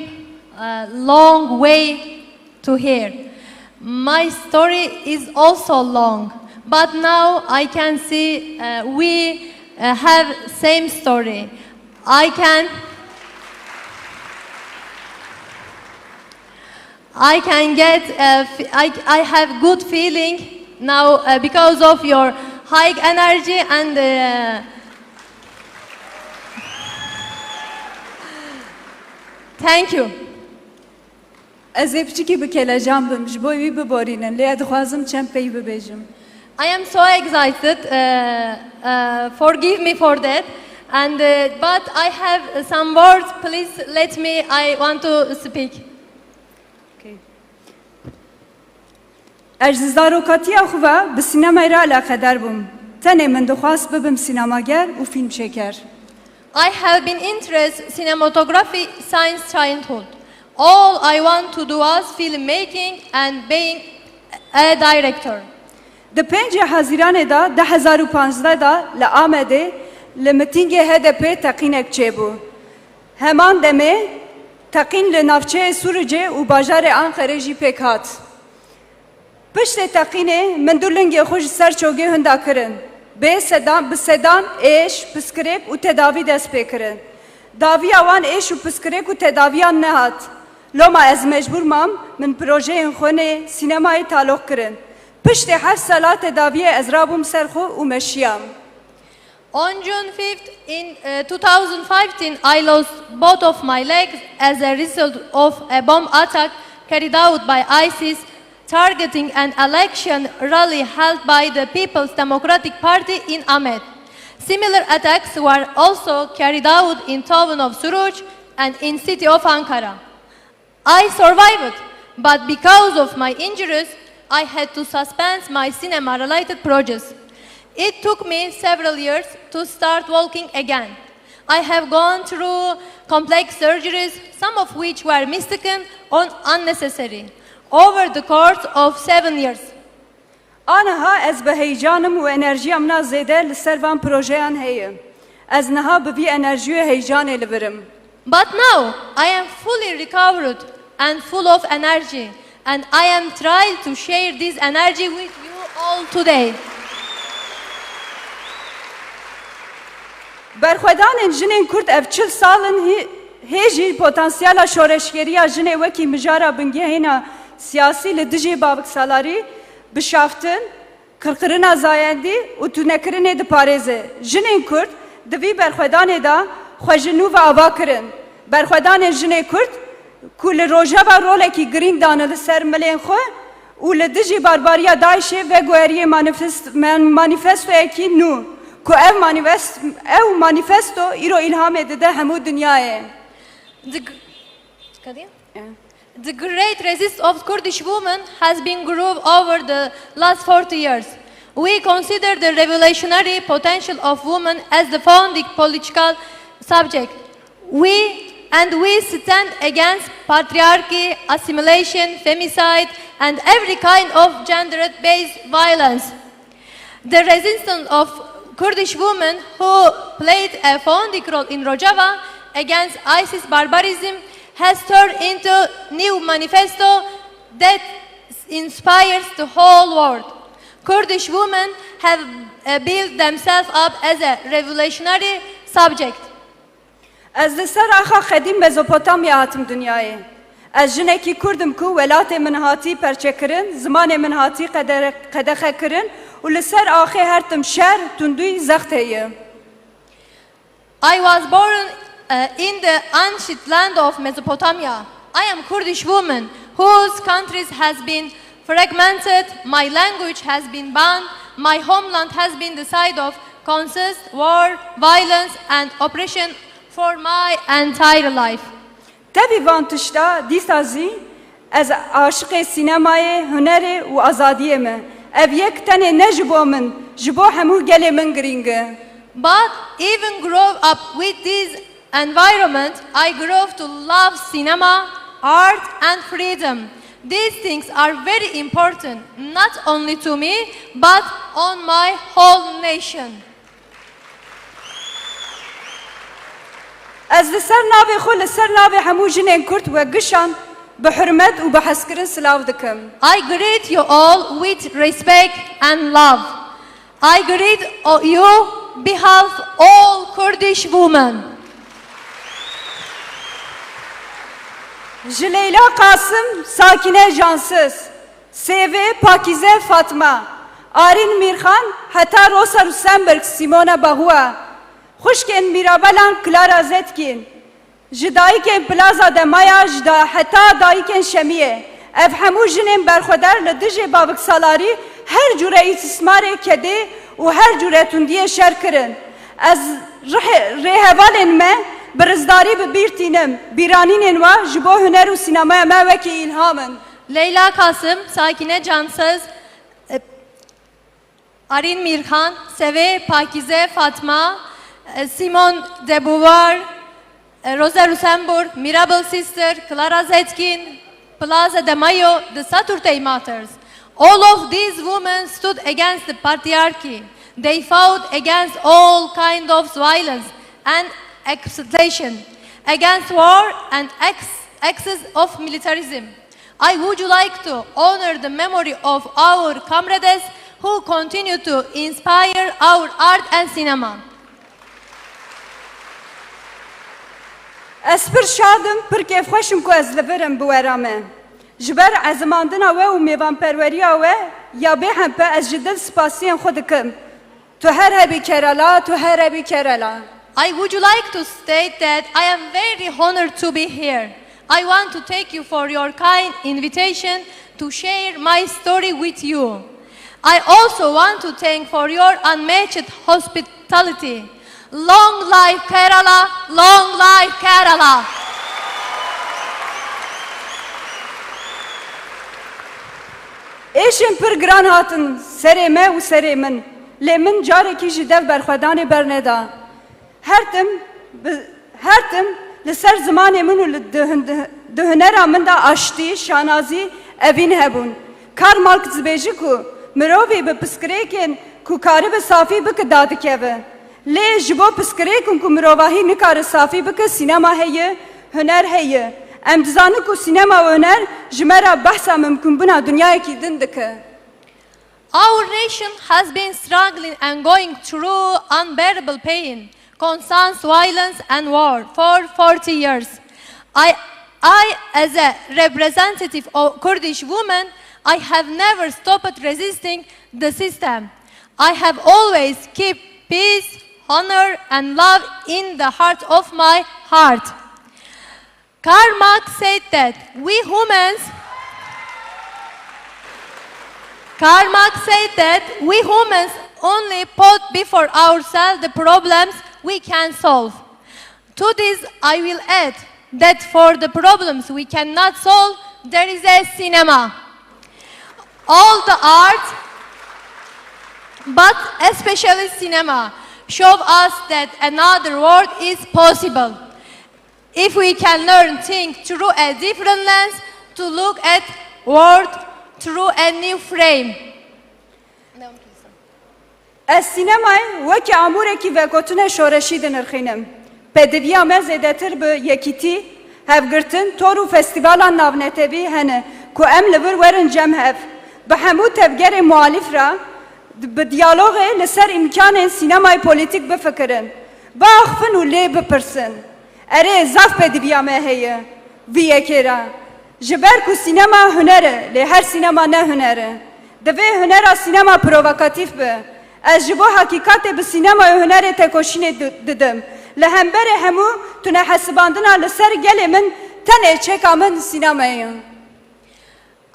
a long way to here. My story is also long, but now I can see we have same story. I can get I have good feeling now because of your high energy and thank you. از ابچکی بکلا جنبم جبوی بی ببارینن لی ادخوازم چند پی ببیجم I am so excited. Forgive me for that. And but I have some words. Please let me. I want to speak. اجزاروکاتی خوبه به سینما را علاقه در بوم تنه من دخواست ببم سینماگر و فیلم شکر I have been interested cinematography since childhood. All I want to do was filmmaking and being a director. ده 5 حزیران دا 2015 دا لآمده لمتینگ HDP تقینک چه بو همان دمه تقین لنافچه سورجه و باجار آنقره جی پکات پشت تقینه من دولنگ خوش سر چوگه هندا کرن به صدام ایش پسکرک و تداوی دست بکرن داوی آوان ایش و پسکرک و تداویان نهات لما از مجبور مام من پروژه خونه سینمای تعلق کرن پشت 7 سالات تداوی از رابم سرخو و مشیام On June 5th in 2015, I lost both of my legs as a result of a bomb attack carried out by ISIS targeting an election rally held by the People's Democratic Party in Ahmed. Similar attacks were also carried out in town of Suruc and in city of Ankara. I survived, but because of my injuries, I had to suspend my cinema-related projects. It took me several years to start walking again. I have gone through complex surgeries, some of which were mistaken or unnecessary, over the course of 7 years. آنها از به هیجانم و انرژیم نازیده لسروان پروژهان هیم. از نها ببی انرژی و هیجان لبرم. But now I am fully recovered and full of energy, and I am trying to share this energy with you all today. برخوادان جنین کرد اف 40 سالن هیجی پتانسیالا شورشگریه جنه وکی مجارا بنگه هینا سیاسی لدجی بابک سالاری بشافتن کرکرنا زایندی و تو نکرنه ده پارزه جنین کرد دوی برخوادان دا خوژنو و آوا کرن برخوادان جنه کرد کل روژا و رولکی گرین دانه لسر ملین خو و لدجی بارباریا دایشه و گوهری مانیفستو اکی نو که او مانیفستو ایرو الهام داده همو دنیاه The great resistance of Kurdish women has been grown over the last 40 years. We consider the revolutionary potential of women as the founding political subject. We stand against patriarchy, assimilation, femicide, and every kind of gender-based violence. The resistance of Kurdish women who played a founding role in Rojava against ISIS barbarism has turned into new manifesto that inspires the whole world. Kurdish women have built themselves up as a revolutionary subject. از لسر آخا خدیم مزوپوتامیا هاتم دنیای. از جنکی کردم کو ولات من هاتی پرچه کرن، زمان من هاتی قدخه کرن و لسر آخی هرتم شهر تندوی زخته. I was born in the ancient land of Mesopotamia. I am Kurdish woman whose countries has been fragmented, my language has been banned, my homeland has been the site of consist, war, violence and oppression for my entire life. تبی وان تشتا دیسازی از عاشق سینمای هنری و آزادیه من. اف یک تنه نجبو من جبو همو گله من گرینگه. But even grow up with this environment, I grew to love cinema, art and freedom. These things are very important, not only to me, but on my whole nation. از لسر ناوی خو لسر ناوی همو جنین کرد و گشان بحرمت و بحسکرن سلاو دکم. I greet you all with respect and love. I greet you behalf all Kurdish women. Jileyla Kasım, Sakine Cansız, Seve Pakize Fatma, Arin Mirhan, hatta Rosa Rusenberg, Simona Bahua, Xuşken Mirabalan Clara Zetkin, Jidayken Plaza de Maya Jda, hatta Dayken Şemiye, ev hemû jinên berxwedar li dijî babiksalarî her cure îstismarê kedê û her cure tundiyê şer kirin. Ez rêhevalên me bi rizdarî bibîrtînim, bîranînên we ji bo huner û sînemaya me wekî îlham in. Leyla Kasım, Sakine Cansız, Arin Mirhan, Seve Pakize Fatma, Simone de Beauvoir, Rosa Luxemburg, Mirabel Sister, Clara Zetkin, Plaza de Mayo, the Saturday Martyrs. All of these women stood against the patriarchy. They fought against all kinds of violence and exploitation, against war and excess of militarism. I would like to honor the memory of our comrades who continue to inspire our art and cinema. Ez pir şadim, pir kêfxweşim ku ez li virim bi wera me. Ji ber ezimandina we û mêvanperweriya we ya bê hempe ez ji dil spasiyên xwe dikim. Tu her hebî Kerala, tu her hebî Kerala. I would like to state that I am very honored to be here. I want to thank you for your kind invitation to share my story with you. I also want to thank for your unmatched hospitality. Long life Kerala, long life Kerala. Êşên pir giran hatin serê me û serê min. Lê min carekî ji dev berxwedanê berneda. Her tim li ser zimanê min û di hunera min de aştî, şanazî evîn hebûn. Karl Marx dibêje ku mirovê bi piskirêkên ku karibe safî bike dadikeve. Lê ji bo piskirêkên ku mirovahî nikare safî bike sînema heye, huner heye. Em dizanin ku sînema û huner ji me re behsa mimkûnbûna dunyayekî din dike. Our nation has been struggling and going through unbearable pain, constant violence and war for 40 years. I as a representative of Kurdish women, I have never stopped resisting the system. I have always kept peace, honor and love in the heart of my heart. Karl Marx said that we humans only put before ourselves the problems we can solve. To this I will add that for the problems we cannot solve, there is a cinema. All the art, but especially cinema, show us that another world is possible. If we can learn things through a different lens, to look at world through a new frame. از سینمای وکی اموره کی وگوتنه شورشی دنرخینم. پدویا مزیدتر به یکیتی هفگرتن تورو فستیوالا ناونتوی هنه که ام لور ورن جم هف به همو تفگر معالف را به دیالوگ لسر امکان سینمای پولیتیک بفکرن با اخفن و لی بپرسن اره زاف پدویا مهیه ویه کرا جبر کو سینما هنره لی هر سینما نه هنره دوی هنره سینما پرووکاتیف به از جبو حقیقت به سینما هنره تکوشین ددم لهمبر همو تونه حسباندنا لسر گل من تنه چکا من سینمایه.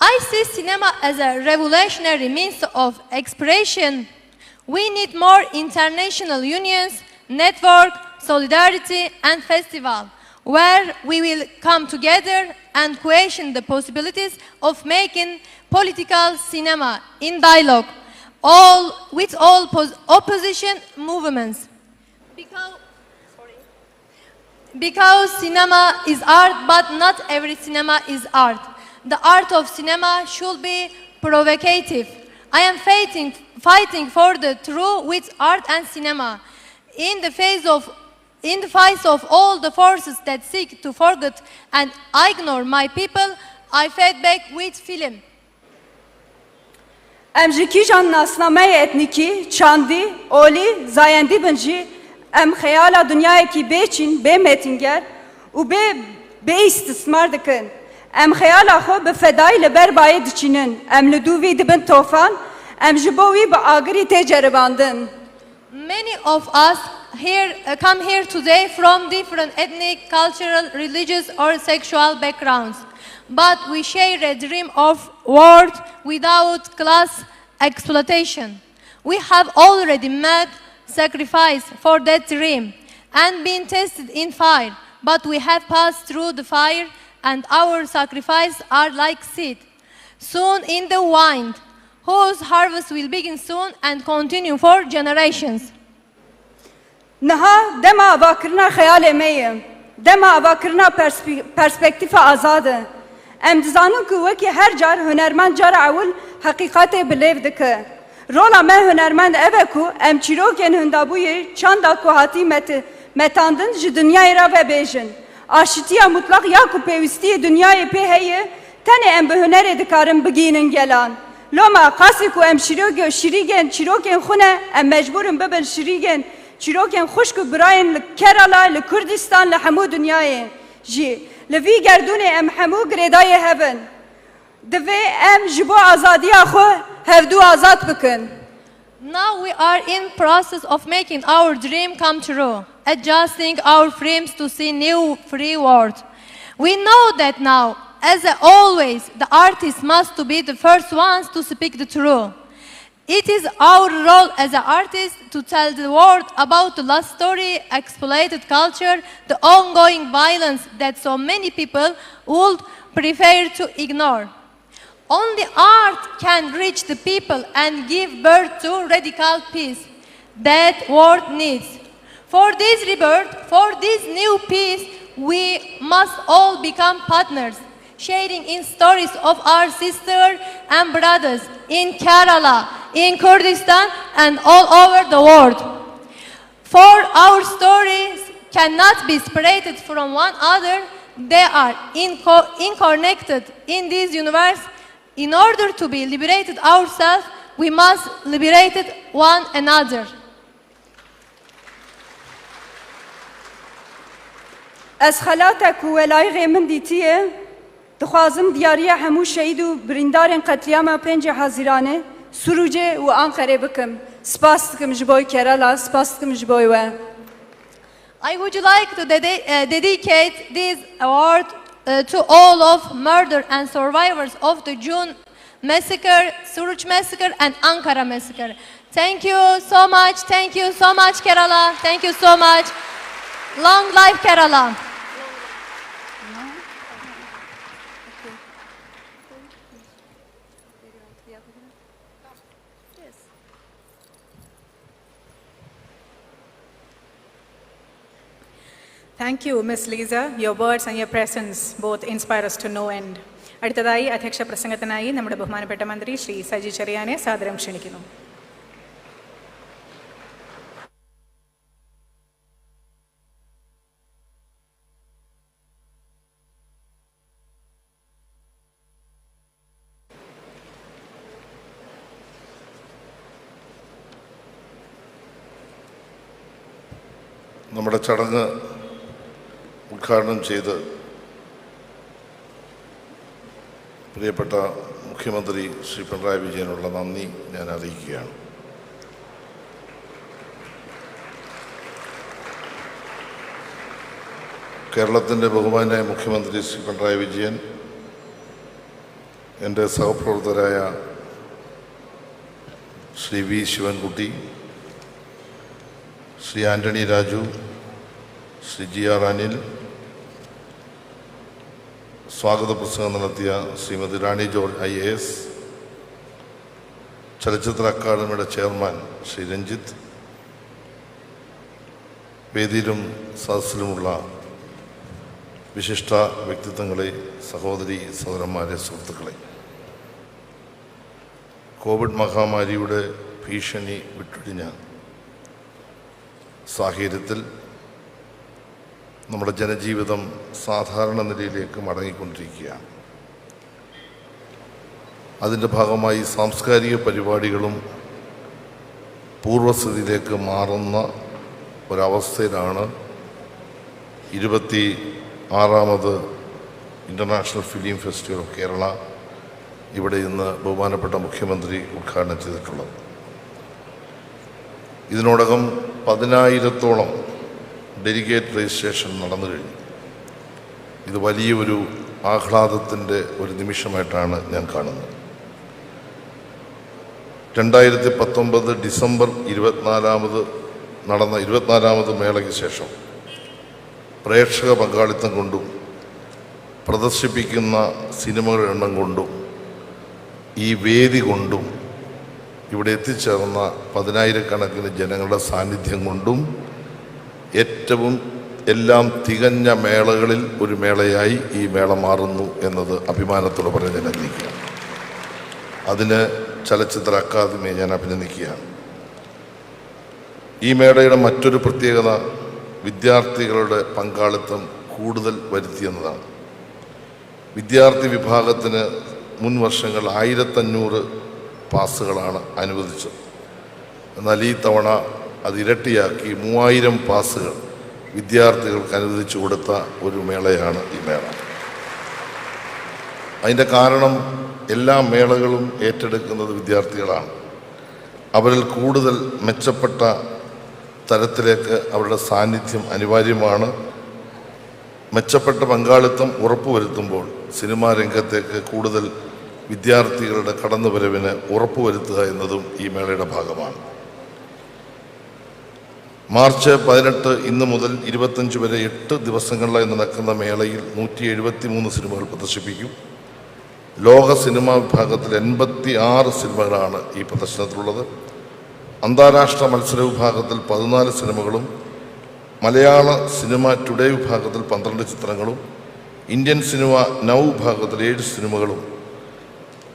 I see cinema as a revolutionary means of expression. We need more international unions, network, solidarity and festival, where we will come together and question the possibilities of making political cinema in dialogue, with all opposition movements. Because cinema is art, but not every cinema is art. The art of cinema should be provocative. I am fighting for the truth with art and cinema. In the face of all the forces that seek to forget and ignore my people, I fight back with film. ام جکی جان ناسنامه اتنیکی چاندی اولی زایندی بنجی ام خیال دنیای کی بیچین به میتینگر و به استثمار دکن ام خیال خو به فدای لبر باید چینن ام لدووی دبن توفان ام جبوی به آگری تجرباندن. Many of us come here today from different ethnic, cultural, religious or sexual backgrounds. But we share a dream of world without class exploitation. We have already made sacrifice for that dream and been tested in fire, but we have passed through the fire and our sacrifices are like seed sown in the wind, whose harvest will begin soon and continue for generations. نها دما آواکرنا خیال میه دما آواکرنا پرسپکتیف آزاده ام دزانم که وکی هر جار هنرمند جار اول حقیقت بلیو دکه رولا ما هنرمند اوه کو ام چیروکن هندابوی چاندا کو هاتی متاندن جی دنیای را و بیجن آشتیا مطلق یا کو پیوستی دنیای پی هیه تنه ام به هنر دکارم بگینن گلان لوما قاسی کو ام شیریگن چیروکن خونه ام مجبورم ببن شیریگن چیروکن خوشک براین لکرالا لکردستان لحمو دنیای جی لوی گردون ام حمو گریدای هفن دوی ام جبو آزادی خو هفدو آزاد بکن. Now we are in process of making our dream come true, adjusting our frames to see new free world. We know that now, as always, the artists must be the first ones to speak the truth. It is our role as artists to tell the world about the lost story, exploited culture, the ongoing violence that so many people would prefer to ignore. Only art can reach the people and give birth to radical peace that world needs. For this rebirth, for this new peace, we must all become partners, sharing in stories of our sisters and brothers in Kerala, in Kurdistan, and all over the world. For our stories cannot be separated from one another, they are interconnected in this universe. In order to be liberated ourselves, we must liberate one another. از خلاتك ولاي من دیتیه دخوازم دیاریه همو شهید و بریندارن قتلیام 5 حزیرانه سروجه و آنقره بکم سپاس دکم جبوی کرالا سپاس دکم جبوی و I would like to dedicate this award to all of murder and survivors of the June massacre, Suruç massacre and Ankara massacre. Thank you so much Kerala, thank you so much. Long life Kerala. Thank you, Ms. Lisa. Your words and your presence both inspire us to no end. അടുത്തതായി അധ്യക്ഷ പ്രസംഗത്തിനായി നമ്മുടെ ബഹുമാനപ്പെട്ട മന്ത്രി ശ്രീ സജി ചെറിയാനെ സാദരം ക്ഷണിക്കുന്നു. നമ്മുടെ ചടങ്ങ് ഉദ്ഘാടനം ചെയ്ത് പ്രിയപ്പെട്ട മുഖ്യമന്ത്രി ശ്രീ പിണറായി വിജയനുള്ള നന്ദി ഞാൻ അറിയിക്കുകയാണ്. കേരളത്തിൻ്റെ ബഹുമാന്യായ മുഖ്യമന്ത്രി ശ്രീ പിണറായി വിജയൻ, എൻ്റെ സഹപ്രവർത്തകരായ ശ്രീ വി ശിവൻകുട്ടി, ശ്രീ ആൻ്റണി രാജു, ശ്രീ GR അനിൽ, സ്വാഗത പ്രസംഗം നടത്തിയ ശ്രീമതി റാണി ജോർജ് IAS, ചലച്ചിത്ര അക്കാദമിയുടെ ചെയർമാൻ ശ്രീ രഞ്ജിത്ത്, വേദിയിലും സദസ്സിലുമുള്ള വിശിഷ്ട വ്യക്തിത്വങ്ങളെ, സഹോദരി സഹോദരന്മാരെ, സുഹൃത്തുക്കളെ, കോവിഡ് മഹാമാരിയുടെ ഭീഷണി വിട്ടൊഴിഞ്ഞ സാഹചര്യത്തിൽ നമ്മുടെ ജനജീവിതം സാധാരണ നിലയിലേക്ക് മടങ്ങിക്കൊണ്ടിരിക്കുകയാണ്. അതിൻ്റെ ഭാഗമായി സാംസ്കാരിക പരിപാടികളും പൂർവസ്ഥിതിയിലേക്ക് മാറുന്ന ഒരവസ്ഥയിലാണ് 26ാമത് international film festival of Kerala ഇവിടെ ഇന്ന് ബഹുമാനപ്പെട്ട മുഖ്യമന്ത്രി ഉദ്ഘാടനം ചെയ്തിട്ടുള്ളത്. ഇതിനോടകം 10,000-ഓളം ഡെലിഗേറ്റ് രജിസ്ട്രേഷൻ നടന്നു കഴിഞ്ഞു. ഇത് വലിയൊരു ആഹ്ലാദത്തിൻ്റെ ഒരു നിമിഷമായിട്ടാണ് ഞാൻ കാണുന്നത്. 2019 ഡിസംബർ 24 നടന്ന 24ാമത് മേളയ്ക്ക് ശേഷം പ്രേക്ഷക പങ്കാളിത്തം കൊണ്ടും പ്രദർശിപ്പിക്കുന്ന സിനിമകളുടെ എണ്ണം കൊണ്ടും ഈ വേദി കൊണ്ടും ഇവിടെ എത്തിച്ചേർന്ന 10,000-കണക്കിന് ജനങ്ങളുടെ സാന്നിധ്യം കൊണ്ടും ഏറ്റവും എല്ലാം തികഞ്ഞ മേളകളിൽ ഒരു മേളയായി ഈ മേള മാറുന്നു എന്നത് അഭിമാനത്തോടെ പറഞ്ഞ് ഞാൻ അഭിനന്ദിക്കുകയാണ്. അതിന് ചലച്ചിത്ര അക്കാദമിയെ ഞാൻ അഭിനന്ദിക്കുകയാണ്. ഈ മേളയുടെ മറ്റൊരു പ്രത്യേകത വിദ്യാർത്ഥികളുടെ പങ്കാളിത്തം കൂടുതൽ വരുത്തിയെന്നതാണ്. വിദ്യാർത്ഥി വിഭാഗത്തിന് മുൻ വർഷങ്ങൾ 1500 പാസുകളാണ് അനുവദിച്ചത്. എന്നാൽ ഈ തവണ അത് ഇരട്ടിയാക്കി 3000 പാസുകൾ വിദ്യാർത്ഥികൾക്ക് അനുവദിച്ചു കൊടുത്ത ഒരു മേളയാണ് ഈ മേള. അതിൻ്റെ കാരണം എല്ലാ മേളകളും ഏറ്റെടുക്കുന്നത് വിദ്യാർത്ഥികളാണ്. അവരിൽ കൂടുതൽ മെച്ചപ്പെട്ട തരത്തിലേക്ക് അവരുടെ സാന്നിധ്യം അനിവാര്യമാണ്. മെച്ചപ്പെട്ട പങ്കാളിത്തം ഉറപ്പുവരുത്തുമ്പോൾ സിനിമാ രംഗത്തേക്ക് കൂടുതൽ വിദ്യാർത്ഥികളുടെ കടന്നുവരവിന് ഉറപ്പുവരുത്തുക എന്നതും ഈ മേളയുടെ ഭാഗമാണ്. മാർച്ച് 18 ഇന്ന് മുതൽ 25 വരെ 8 ദിവസങ്ങളിലായി നടക്കുന്ന മേളയിൽ 173 സിനിമകൾ പ്രദർശിപ്പിക്കും. ലോക സിനിമാ വിഭാഗത്തിൽ 86 സിനിമകളാണ് ഈ പ്രദർശനത്തിലുള്ളത്. അന്താരാഷ്ട്ര മത്സര വിഭാഗത്തിൽ 14 സിനിമകളും മലയാള സിനിമ ടുഡേ വിഭാഗത്തിൽ 12 ചിത്രങ്ങളും ഇന്ത്യൻ സിനിമ നൗ വിഭാഗത്തിൽ 7 സിനിമകളും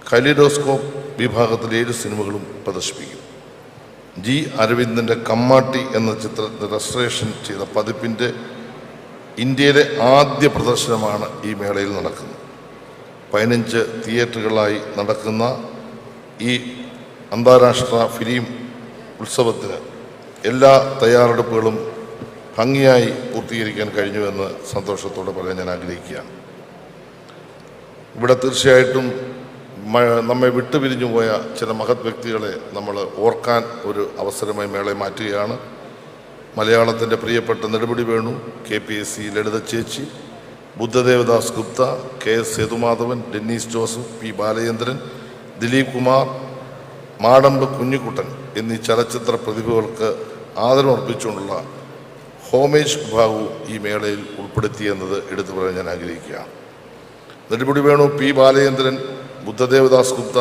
കലിഡോസ്കോപ്പ് വിഭാഗത്തിൽ 7 സിനിമകളും പ്രദർശിപ്പിക്കും. ജി അരവിന്ദൻ്റെ കമ്മാട്ടി എന്ന ചിത്രത്തിന് രജിസ്ട്രേഷൻ ചെയ്ത പതിപ്പിൻ്റെ ഇന്ത്യയിലെ ആദ്യ പ്രദർശനമാണ് ഈ മേളയിൽ നടക്കുന്നത്. 15 തിയേറ്ററുകളായി നടക്കുന്ന ഈ അന്താരാഷ്ട്ര ഫിലിം ഉത്സവത്തിന് എല്ലാ തയ്യാറെടുപ്പുകളും ഭംഗിയായി പൂർത്തീകരിക്കാൻ കഴിഞ്ഞുവെന്ന് സന്തോഷത്തോടെ പറയാൻ ഞാൻ ആഗ്രഹിക്കുകയാണ്. ഇവിടെ തീർച്ചയായിട്ടും നമ്മെ വിട്ടുപിരിഞ്ഞു പോയ ചില മഹത് വ്യക്തികളെ നമ്മൾ ഓർക്കാൻ ഒരു അവസരമായി മേളയെ മാറ്റുകയാണ്. മലയാളത്തിൻ്റെ പ്രിയപ്പെട്ട നെടുമുടി വേണു, KPSC ലളിത ചേച്ചി, ബുദ്ധദേവദാസ് Gupta, KS Sethumadhavan, Dennis Joseph, P Balachandran, Dileep Kumar, Madampu Kunjikuttan എന്നീ ചലച്ചിത്ര പ്രതിഭകൾക്ക് ആദരമർപ്പിച്ചുകൊണ്ടുള്ള ഹോമേജ് വിഭാഗവും ഈ മേളയിൽ ഉൾപ്പെടുത്തിയെന്നത് എടുത്തു പറയാൻ ഞാൻ ആഗ്രഹിക്കുകയാണ്. നെടുമുടി വേണു, P ബാലചന്ദ്രൻ, ബുദ്ധദേവദാസ് ഗുപ്ത,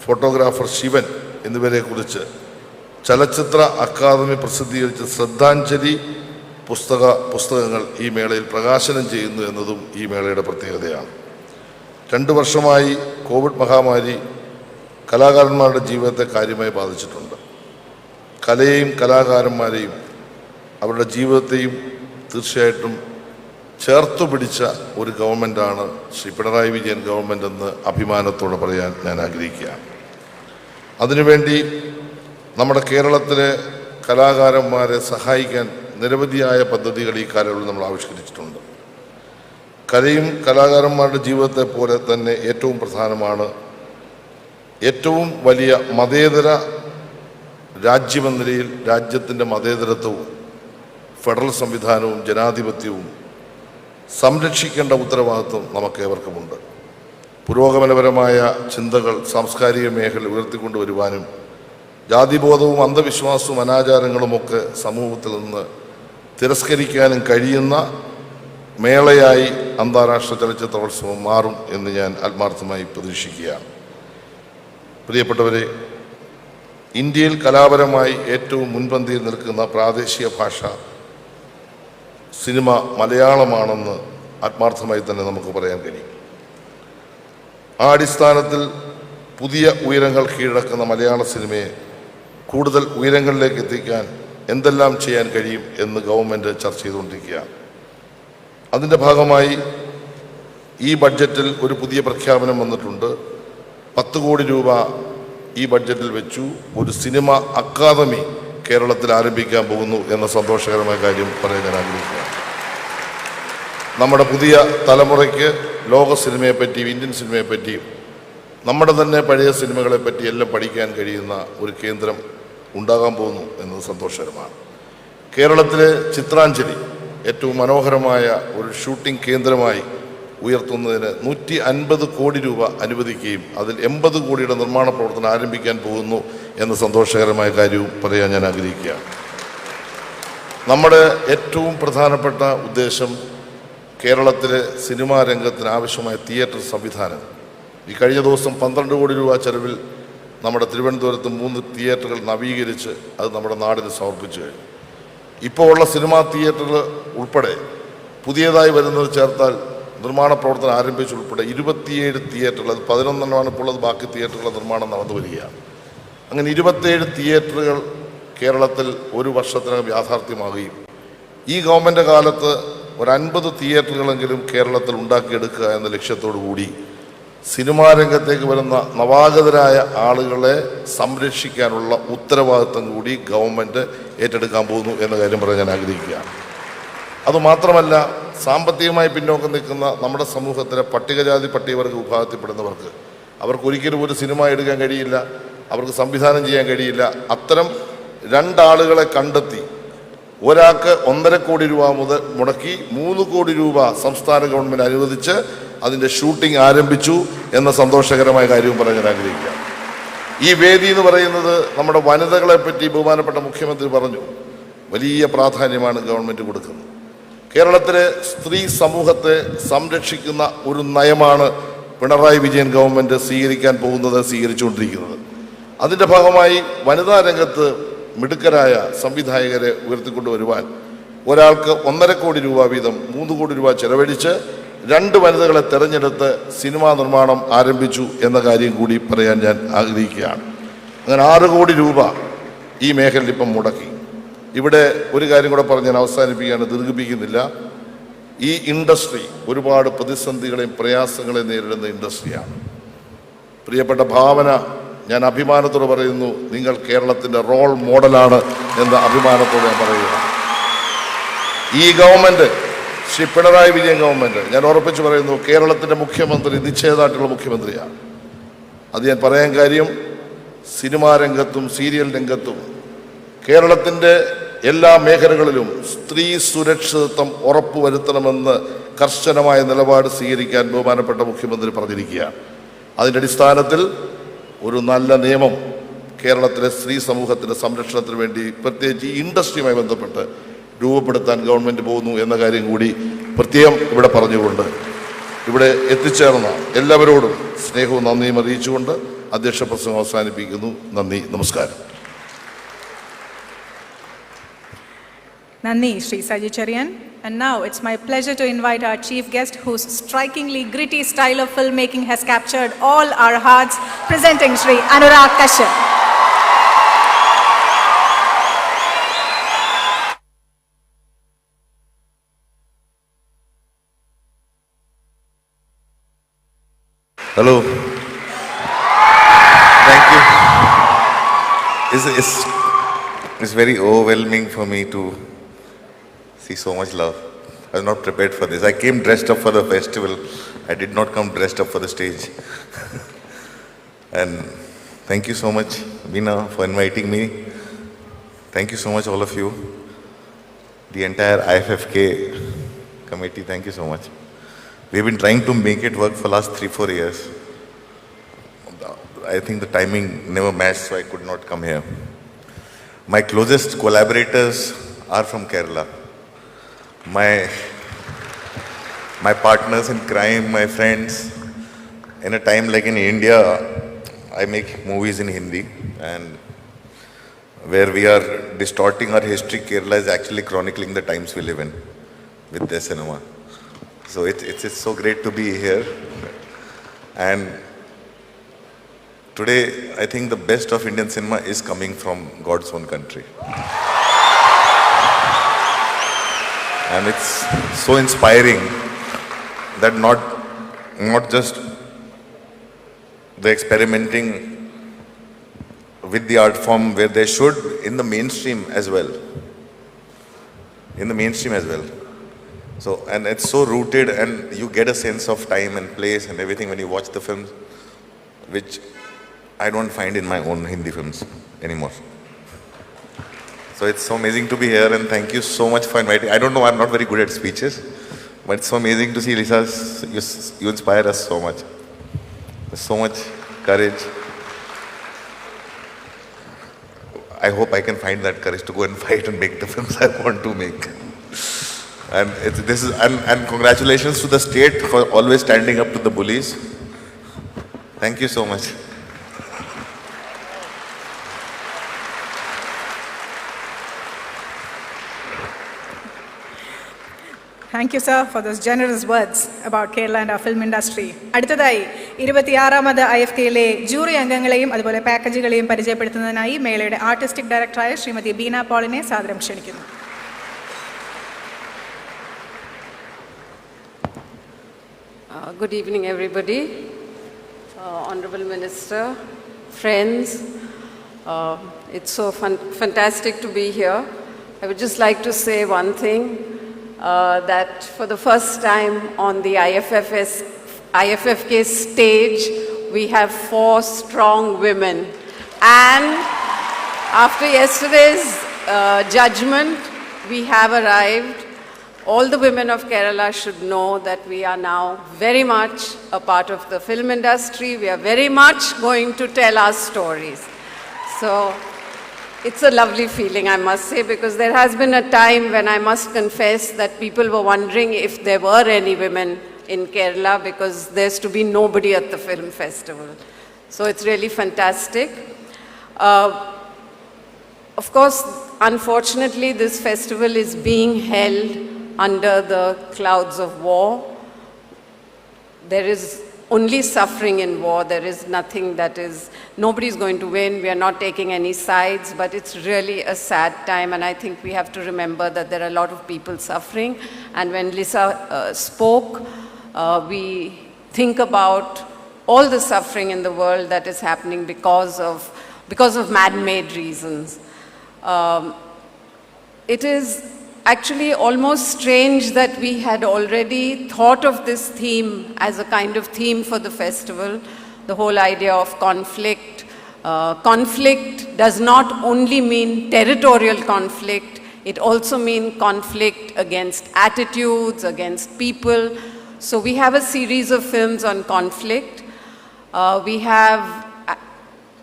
ഫോട്ടോഗ്രാഫർ ശിവൻ എന്നിവരെക്കുറിച്ച് ചലച്ചിത്ര അക്കാദമി പ്രസിദ്ധീകരിച്ച ശ്രദ്ധാഞ്ജലി പുസ്തകങ്ങൾ ഈ മേളയിൽ പ്രകാശനം ചെയ്യുന്നു എന്നതും ഈ മേളയുടെ പ്രത്യേകതയാണ്. 2 വർഷമായി കോവിഡ് മഹാമാരി കലാകാരന്മാരുടെ ജീവിതത്തെ കാര്യമായി ബാധിച്ചിട്ടുണ്ട്. കലയെയും കലാകാരന്മാരെയും അവരുടെ ജീവിതത്തെയും തീർച്ചയായിട്ടും ചേർത്തു പിടിച്ച ഒരു ഗവൺമെൻറ്റാണ് ശ്രീ പിണറായി വിജയൻ ഗവൺമെൻറ് എന്ന് അഭിമാനത്തോടെ പറയാൻ ഞാൻ ആഗ്രഹിക്കുകയാണ്. അതിനുവേണ്ടി നമ്മുടെ കേരളത്തിലെ കലാകാരന്മാരെ സഹായിക്കാൻ നിരവധിയായ പദ്ധതികൾ ഈ കാലയളവിൽ നമ്മൾ ആവിഷ്കരിച്ചിട്ടുണ്ട്. കലയും കലാകാരന്മാരുടെ ജീവിതത്തെ പോലെ തന്നെ ഏറ്റവും പ്രധാനമാണ് ഏറ്റവും വലിയ മതേതര രാജ്യമെന്ന നിലയിൽ രാജ്യത്തിൻ്റെ മതേതരത്വവും ഫെഡറൽ സംവിധാനവും ജനാധിപത്യവും സംരക്ഷിക്കേണ്ട ഉത്തരവാദിത്വം നമുക്കേവർക്കുമുണ്ട്. പുരോഗമനപരമായ ചിന്തകൾ സാംസ്കാരിക മേഖല ഉയർത്തിക്കൊണ്ടുവരുവാനും ജാതിബോധവും അന്ധവിശ്വാസവും അനാചാരങ്ങളുമൊക്കെ സമൂഹത്തിൽ നിന്ന് തിരസ്കരിക്കാനും കഴിയുന്ന മേളയായി അന്താരാഷ്ട്ര ചലച്ചിത്രോത്സവം മാറും എന്ന് ഞാൻ ആത്മാർത്ഥമായി പ്രതീക്ഷിക്കുകയാണ്. പ്രിയപ്പെട്ടവരെ, ഇന്ത്യയിൽ കലാപരമായി ഏറ്റവും മുൻപന്തിയിൽ നിൽക്കുന്ന പ്രാദേശിക ഭാഷ സിനിമ മലയാളമാണെന്ന് ആത്മാർത്ഥമായി തന്നെ നമുക്ക് പറയാൻ കഴിയും. ആ അടിസ്ഥാനത്തിൽ പുതിയ ഉയരങ്ങൾ കീഴടക്കുന്ന മലയാള സിനിമയെ കൂടുതൽ ഉയരങ്ങളിലേക്ക് എത്തിക്കാൻ എന്തെല്ലാം ചെയ്യാൻ കഴിയും എന്ന് ഗവൺമെൻറ് ചർച്ച ചെയ്തുകൊണ്ടിരിക്കുകയാണ്. അതിൻ്റെ ഭാഗമായി ഈ ബഡ്ജറ്റിൽ ഒരു പുതിയ പ്രഖ്യാപനം വന്നിട്ടുണ്ട്. 10 കോടി രൂപ ഈ ബഡ്ജറ്റിൽ വെച്ചു ഒരു സിനിമ അക്കാദമി കേരളത്തിൽ ആരംഭിക്കാൻ പോകുന്നു എന്ന സന്തോഷകരമായ കാര്യം പറയാൻ ഞാൻ ആഗ്രഹിക്കുകയാണ്. നമ്മുടെ പുതിയ തലമുറയ്ക്ക് ലോക സിനിമയെപ്പറ്റിയും ഇന്ത്യൻ സിനിമയെപ്പറ്റിയും നമ്മുടെ തന്നെ പഴയ സിനിമകളെപ്പറ്റി എല്ലാം പഠിക്കാൻ കഴിയുന്ന ഒരു കേന്ദ്രം ഉണ്ടാകാൻ പോകുന്നു എന്നത് സന്തോഷകരമാണ്. കേരളത്തിലെ ചിത്രാഞ്ജലി ഏറ്റവും മനോഹരമായ ഒരു ഷൂട്ടിംഗ് കേന്ദ്രമായി ഉയർത്തുന്നതിന് 150 കോടി രൂപ അനുവദിക്കുകയും അതിൽ 80 കോടിയുടെ നിർമ്മാണ പ്രവർത്തനം ആരംഭിക്കാൻ പോകുന്നു എന്ന സന്തോഷകരമായ കാര്യവും പറയാൻ ഞാൻ ആഗ്രഹിക്കുകയാണ്. നമ്മുടെ ഏറ്റവും പ്രധാനപ്പെട്ട ഉദ്ദേശം കേരളത്തിലെ സിനിമാ രംഗത്തിന് ആവശ്യമായ തിയേറ്റർ സംവിധാനം. ഈ കഴിഞ്ഞ ദിവസം 12 കോടി രൂപ ചെലവിൽ നമ്മുടെ തിരുവനന്തപുരത്ത് 3 തിയേറ്ററുകൾ നവീകരിച്ച് അത് നമ്മുടെ നാടിന് സമർപ്പിച്ചു കഴിഞ്ഞു. ഇപ്പോൾ ഉള്ള സിനിമാ തിയേറ്ററുകൾ ഉൾപ്പെടെ പുതിയതായി വരുന്നത് ചേർത്താൽ നിർമ്മാണ പ്രവർത്തനം ആരംഭിച്ചുൾപ്പെടെ 27 തിയേറ്ററുകൾ, അത് 11 ഇപ്പോൾ ഉള്ളത്, ബാക്കി തിയേറ്ററുകളുടെ നിർമ്മാണം നടന്നു വരികയാണ്. അങ്ങനെ 27 തിയേറ്ററുകൾ കേരളത്തിൽ ഒരു വർഷത്തിനകം യാഥാർത്ഥ്യമാകുകയും ഈ ഗവൺമെൻറ് കാലത്ത് ഒരു 50 തിയേറ്ററുകളെങ്കിലും കേരളത്തിൽ ഉണ്ടാക്കിയെടുക്കുക എന്ന ലക്ഷ്യത്തോടു കൂടി സിനിമാ രംഗത്തേക്ക് വരുന്ന നവാഗതരായ ആളുകളെ സംരക്ഷിക്കാനുള്ള ഉത്തരവാദിത്വം കൂടി ഗവൺമെൻറ് ഏറ്റെടുക്കാൻ പോകുന്നു എന്ന കാര്യം പറയാൻ ഞാൻ ആഗ്രഹിക്കുകയാണ്. അതുമാത്രമല്ല, സാമ്പത്തികമായി പിന്നോക്കം നിൽക്കുന്ന നമ്മുടെ സമൂഹത്തിലെ പട്ടികജാതി പട്ടികവർഗ വിഭാഗത്തിൽപ്പെടുന്നവർക്ക് അവർക്ക് ഒരിക്കലും ഒരു സിനിമ എടുക്കാൻ കഴിയില്ല, അവർക്ക് സംവിധാനം ചെയ്യാൻ കഴിയില്ല. അത്തരം 2 ആളുകളെ കണ്ടെത്തി ഒരാൾക്ക് 1.5 കോടി രൂപ മുതൽ മുടക്കി 3 കോടി രൂപ സംസ്ഥാന ഗവൺമെൻറ് അനുവദിച്ച് അതിൻ്റെ ഷൂട്ടിംഗ് ആരംഭിച്ചു എന്ന സന്തോഷകരമായ കാര്യവും പറയാൻ ആഗ്രഹിക്കുക. ഈ വേദി എന്ന് പറയുന്നത് നമ്മുടെ വനിതകളെ പറ്റി ബഹുമാനപ്പെട്ട മുഖ്യമന്ത്രി പറഞ്ഞു, വലിയ പ്രാധാന്യമാണ് ഗവൺമെൻറ് കൊടുക്കുന്നത്. കേരളത്തിലെ സ്ത്രീ സമൂഹത്തെ സംരക്ഷിക്കുന്ന ഒരു നയമാണ് പിണറായി വിജയൻ ഗവൺമെൻറ് സ്വീകരിച്ചുകൊണ്ടിരിക്കുന്നത്. അതിൻ്റെ ഭാഗമായി വനിതാ രംഗത്ത് മിടുക്കരായ സംവിധായകരെ ഉയർത്തിക്കൊണ്ടുവരുവാൻ ഒരാൾക്ക് 1.5 കോടി രൂപ വീതം 3 കോടി രൂപ ചെലവഴിച്ച് 2 വനിതകളെ തെരഞ്ഞെടുത്ത് സിനിമാ നിർമ്മാണം ആരംഭിച്ചു എന്ന കാര്യം കൂടി പറയാൻ ഞാൻ ആഗ്രഹിക്കുകയാണ്. അങ്ങനെ 6 കോടി രൂപ ഈ മേഖലയിൽ ഇപ്പം മുടക്കി. ഇവിടെ ഒരു കാര്യം കൂടെ പറഞ്ഞ് ഞാൻ അവസാനിപ്പിക്കുകയാണ്, ദീർഘിപ്പിക്കുന്നില്ല. ഈ ഇൻഡസ്ട്രി ഒരുപാട് പ്രതിസന്ധികളെയും പ്രയാസങ്ങളെയും നേരിടുന്ന ഇൻഡസ്ട്രിയാണ്. പ്രിയപ്പെട്ട ഭാവന, ഞാൻ അഭിമാനത്തോടെ പറയുന്നു, നിങ്ങൾ കേരളത്തിൻ്റെ റോൾ മോഡലാണ് എന്ന അഭിമാനത്തോടെ ഞാൻ പറയുക. ഈ ഗവൺമെൻറ്, ശ്രീ പിണറായി വിജയൻ ഗവൺമെൻറ്, ഞാൻ ഉറപ്പിച്ച് പറയുന്നു, കേരളത്തിൻ്റെ മുഖ്യമന്ത്രി നിശ്ചയദാർഢ്യമുള്ള മുഖ്യമന്ത്രിയാണ്. അത് ഞാൻ പറയാൻ കാര്യം, സിനിമാ രംഗത്തും സീരിയൽ രംഗത്തും കേരളത്തിൻ്റെ എല്ലാ മേഖലകളിലും സ്ത്രീ സുരക്ഷിതത്വം ഉറപ്പുവരുത്തണമെന്ന് കർശനമായ നിലപാട് സ്വീകരിക്കാൻ ബഹുമാനപ്പെട്ട മുഖ്യമന്ത്രി പറഞ്ഞിരിക്കുകയാണ്. അതിൻ്റെ അടിസ്ഥാനത്തിൽ ഒരു നല്ല നിയമം കേരളത്തിലെ സ്ത്രീ സമൂഹത്തിൻ്റെ സംരക്ഷണത്തിന് വേണ്ടി പ്രത്യേകിച്ച് ഈ ഇൻഡസ്ട്രിയുമായി ബന്ധപ്പെട്ട് രൂപപ്പെടുത്താൻ ഗവൺമെൻറ് പോകുന്നു എന്ന കാര്യം കൂടി പ്രത്യേകം ഇവിടെ പറഞ്ഞുകൊണ്ട് ഇവിടെ എത്തിച്ചേർന്ന എല്ലാവരോടും സ്നേഹവും നന്ദിയും അറിയിച്ചുകൊണ്ട് അധ്യക്ഷ പ്രസംഗം അവസാനിപ്പിക്കുന്നു. നന്ദി, നമസ്കാരം. Nandi, Sri Saji Cherian. And now it's my pleasure to invite our chief guest, whose strikingly gritty style of filmmaking has captured all our hearts, presenting Sri Anurag Kashyap. Hello. Thank you. It's very overwhelming for me to see so much love. I was not prepared for this. I came dressed up for the festival. I did not come dressed up for the stage. And thank you so much, Meena, for inviting me. Thank you so much, all of you. The entire IFFK committee, thank you so much. We've been trying to make it work for the last 3-4 years. I think the timing never matched, so I could not come here. My closest collaborators are from Kerala. My partners in crime, my friends. In a time like in India, I make movies in Hindi, and where we are distorting our history, Kerala is actually chronicling the times we live in with their cinema. So it's so great to be here. And today, I think the best of Indian cinema is coming from God's own country. And it's so inspiring that not just the experimenting with the art form where they should in the mainstream as well. In the mainstream as well. So, and it's so rooted, and you get a sense of time and place and everything when you watch the films, which I don't find in my own Hindi films anymore. So it's so amazing to be here, and thank you so much for inviting. I don't know, I'm not very good at speeches, but it's so amazing to see Lisa. You inspire us so much. There's so much courage. I hope I can find that courage to go and fight and make the films I want to make. And congratulations to the state for always standing up to the bullies. Thank you so much. Thank you, sir, for those generous words about Kerala and our film industry. അടുത്തതായി 26ാമത് IFK-യിലെ jury അംഗങ്ങളെയും അതുപോലെ പാക്കേജുകളെയും പരിചയപ്പെടുത്തുന്നതിനായി മേളയുടെ artistic ഡയറക്ടറായ ശ്രീമതി ബീന പോളിനെ സാദരം ക്ഷണിക്കുന്നു. Good evening, everybody. Honorable Minister, friends, it's so fantastic to be here. I would just like to say one thing. That for the first time on the IFFK stage, we have 4 strong women. And after yesterday's judgment, we have arrived. All the women of Kerala should know that we are now very much a part of the film industry. We are very much going to tell our stories. So it's a lovely feeling, I must say, because there has been a time when I must confess that people were wondering if there were any women in Kerala, because there's to be nobody at the film festival. So it's really fantastic. Of course, unfortunately, this festival is being held under the clouds of war. There is only suffering in war. There is nothing that is, nobody's going to win. We are not taking any sides, but it's really a sad time. And I think we have to remember that there are a lot of people suffering. And when Lisa spoke, we think about all the suffering in the world that is happening because of man-made reasons. It is actually almost strange that we had already thought of this theme as a kind of theme for the festival, the whole idea of conflict. Conflict does not only mean territorial conflict, it also means conflict against attitudes, against people. So we have a series of films on conflict. We have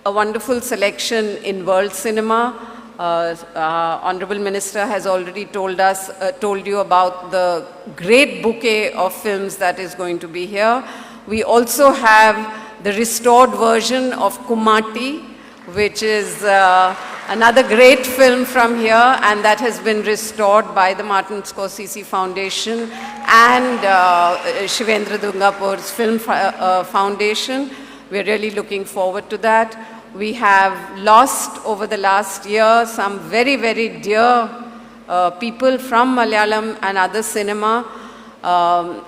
a wonderful selection in world cinema. Honorable Minister has already told you about the great bouquet of films that is going to be here. We also have the restored version of Kumati, which is another great film from here, and that has been restored by the Martin Scorsese Foundation and Shivendra Dungapur's Film Foundation. We're really looking forward to that. We have lost over the last year some very, very dear people from Malayalam and other cinema.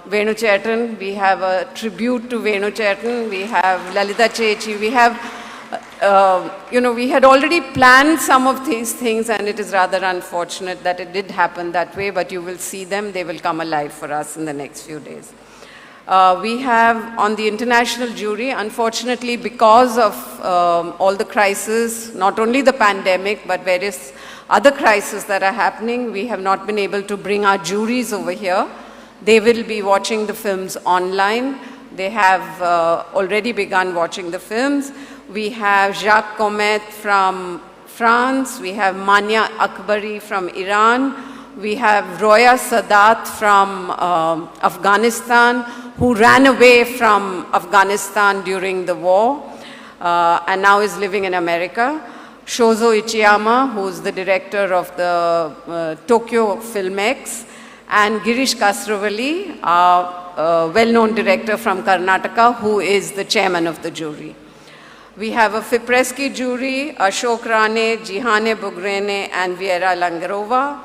Venu Chetan, we have a tribute to Venu Chetan. We have Lalita Chechi. We have We had already planned some of these things, and it is rather unfortunate that it did happen that way, but you will see them. They will come alive for us in the next few days. We have on the international jury, unfortunately, because of all the crises, not only the pandemic, but various other crises that are happening, we have not been able to bring our juries over here. They will be watching the films online. They have already begun watching the films. We have Jacques Comet from France. We have Mania Akbari from Iran. We have Roya Sadat from Afghanistan, who ran away from Afghanistan during the war and now is living in America. Shozo Ichiyama, who is the director of the Tokyo Filmex, and Girish Kasravalli, a well-known director from Karnataka, who is the chairman of the jury. We have a Fipresky jury, Ashok Rane, Jihane Bugrene, and Viera Langarova.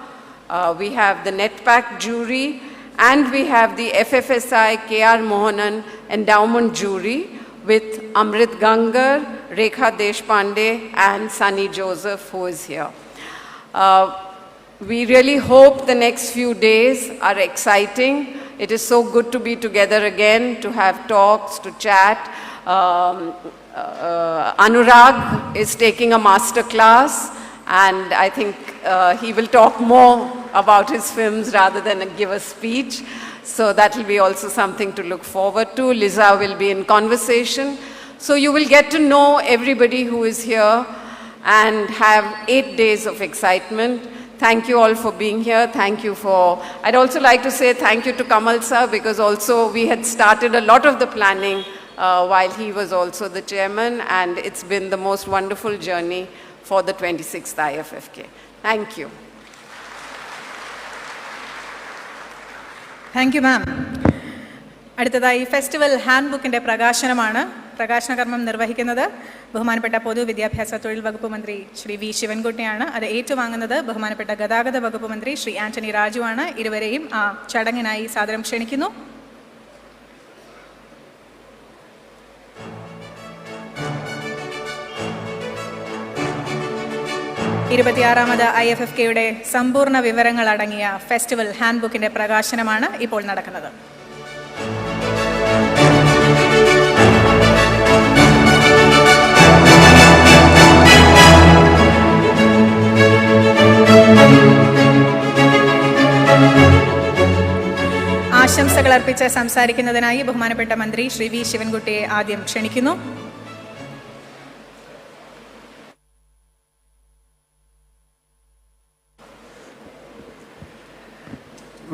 We have the NetPack jury, and we have the FFSI K.R. Mohanan endowment jury with Amrit Gangar, Rekha Deshpande, and Sunny Joseph, who is here. We really hope the next few days are exciting. It is so good to be together again, to have talks, to chat. Anurag is taking a master class, and I think he will talk more about his films rather than give a speech. So that will be also something to look forward to. Liza will be in conversation. So you will get to know everybody who is here and have 8 days of excitement. Thank you all for being here. Thank you for, I'd also like to say thank you to Kamal sir, because also we had started a lot of the planning while he was also the chairman, and it's been the most wonderful journey for the 26th IFFK. Thank you. Thank you, ma'am. അടുത്തതായി festival hand ബുക്കിൻ്റെ പ്രകാശനമാണ്. പ്രകാശന കർമ്മം നിർവഹിക്കുന്നത് ബഹുമാനപ്പെട്ട പൊതുവിദ്യാഭ്യാസ തൊഴിൽ വകുപ്പ് മന്ത്രി ശ്രീ വി ശിവൻകുട്ടിയാണ്. അത് ഏറ്റുവാങ്ങുന്നത് ബഹുമാനപ്പെട്ട ഗതാഗത വകുപ്പ് മന്ത്രി ശ്രീ ആന്റണി രാജുവാണ്. ഇരുവരെയും ആ ചടങ്ങിനായി സാദരം ക്ഷണിക്കുന്നു. ഇരുപത്തിയാറാമത് IFFKയുടെ സമ്പൂർണ്ണ വിവരങ്ങൾ അടങ്ങിയ ഫെസ്റ്റിവൽ ഹാൻഡ് ബുക്കിൻ്റെ പ്രകാശനമാണ് ഇപ്പോൾ നടക്കുന്നത്. ആശംസകൾ അർപ്പിച്ച് സംസാരിക്കുന്നതിനായി ബഹുമാനപ്പെട്ട മന്ത്രി ശ്രീ വി ശിവൻകുട്ടിയെ ആദ്യം ക്ഷണിക്കുന്നു.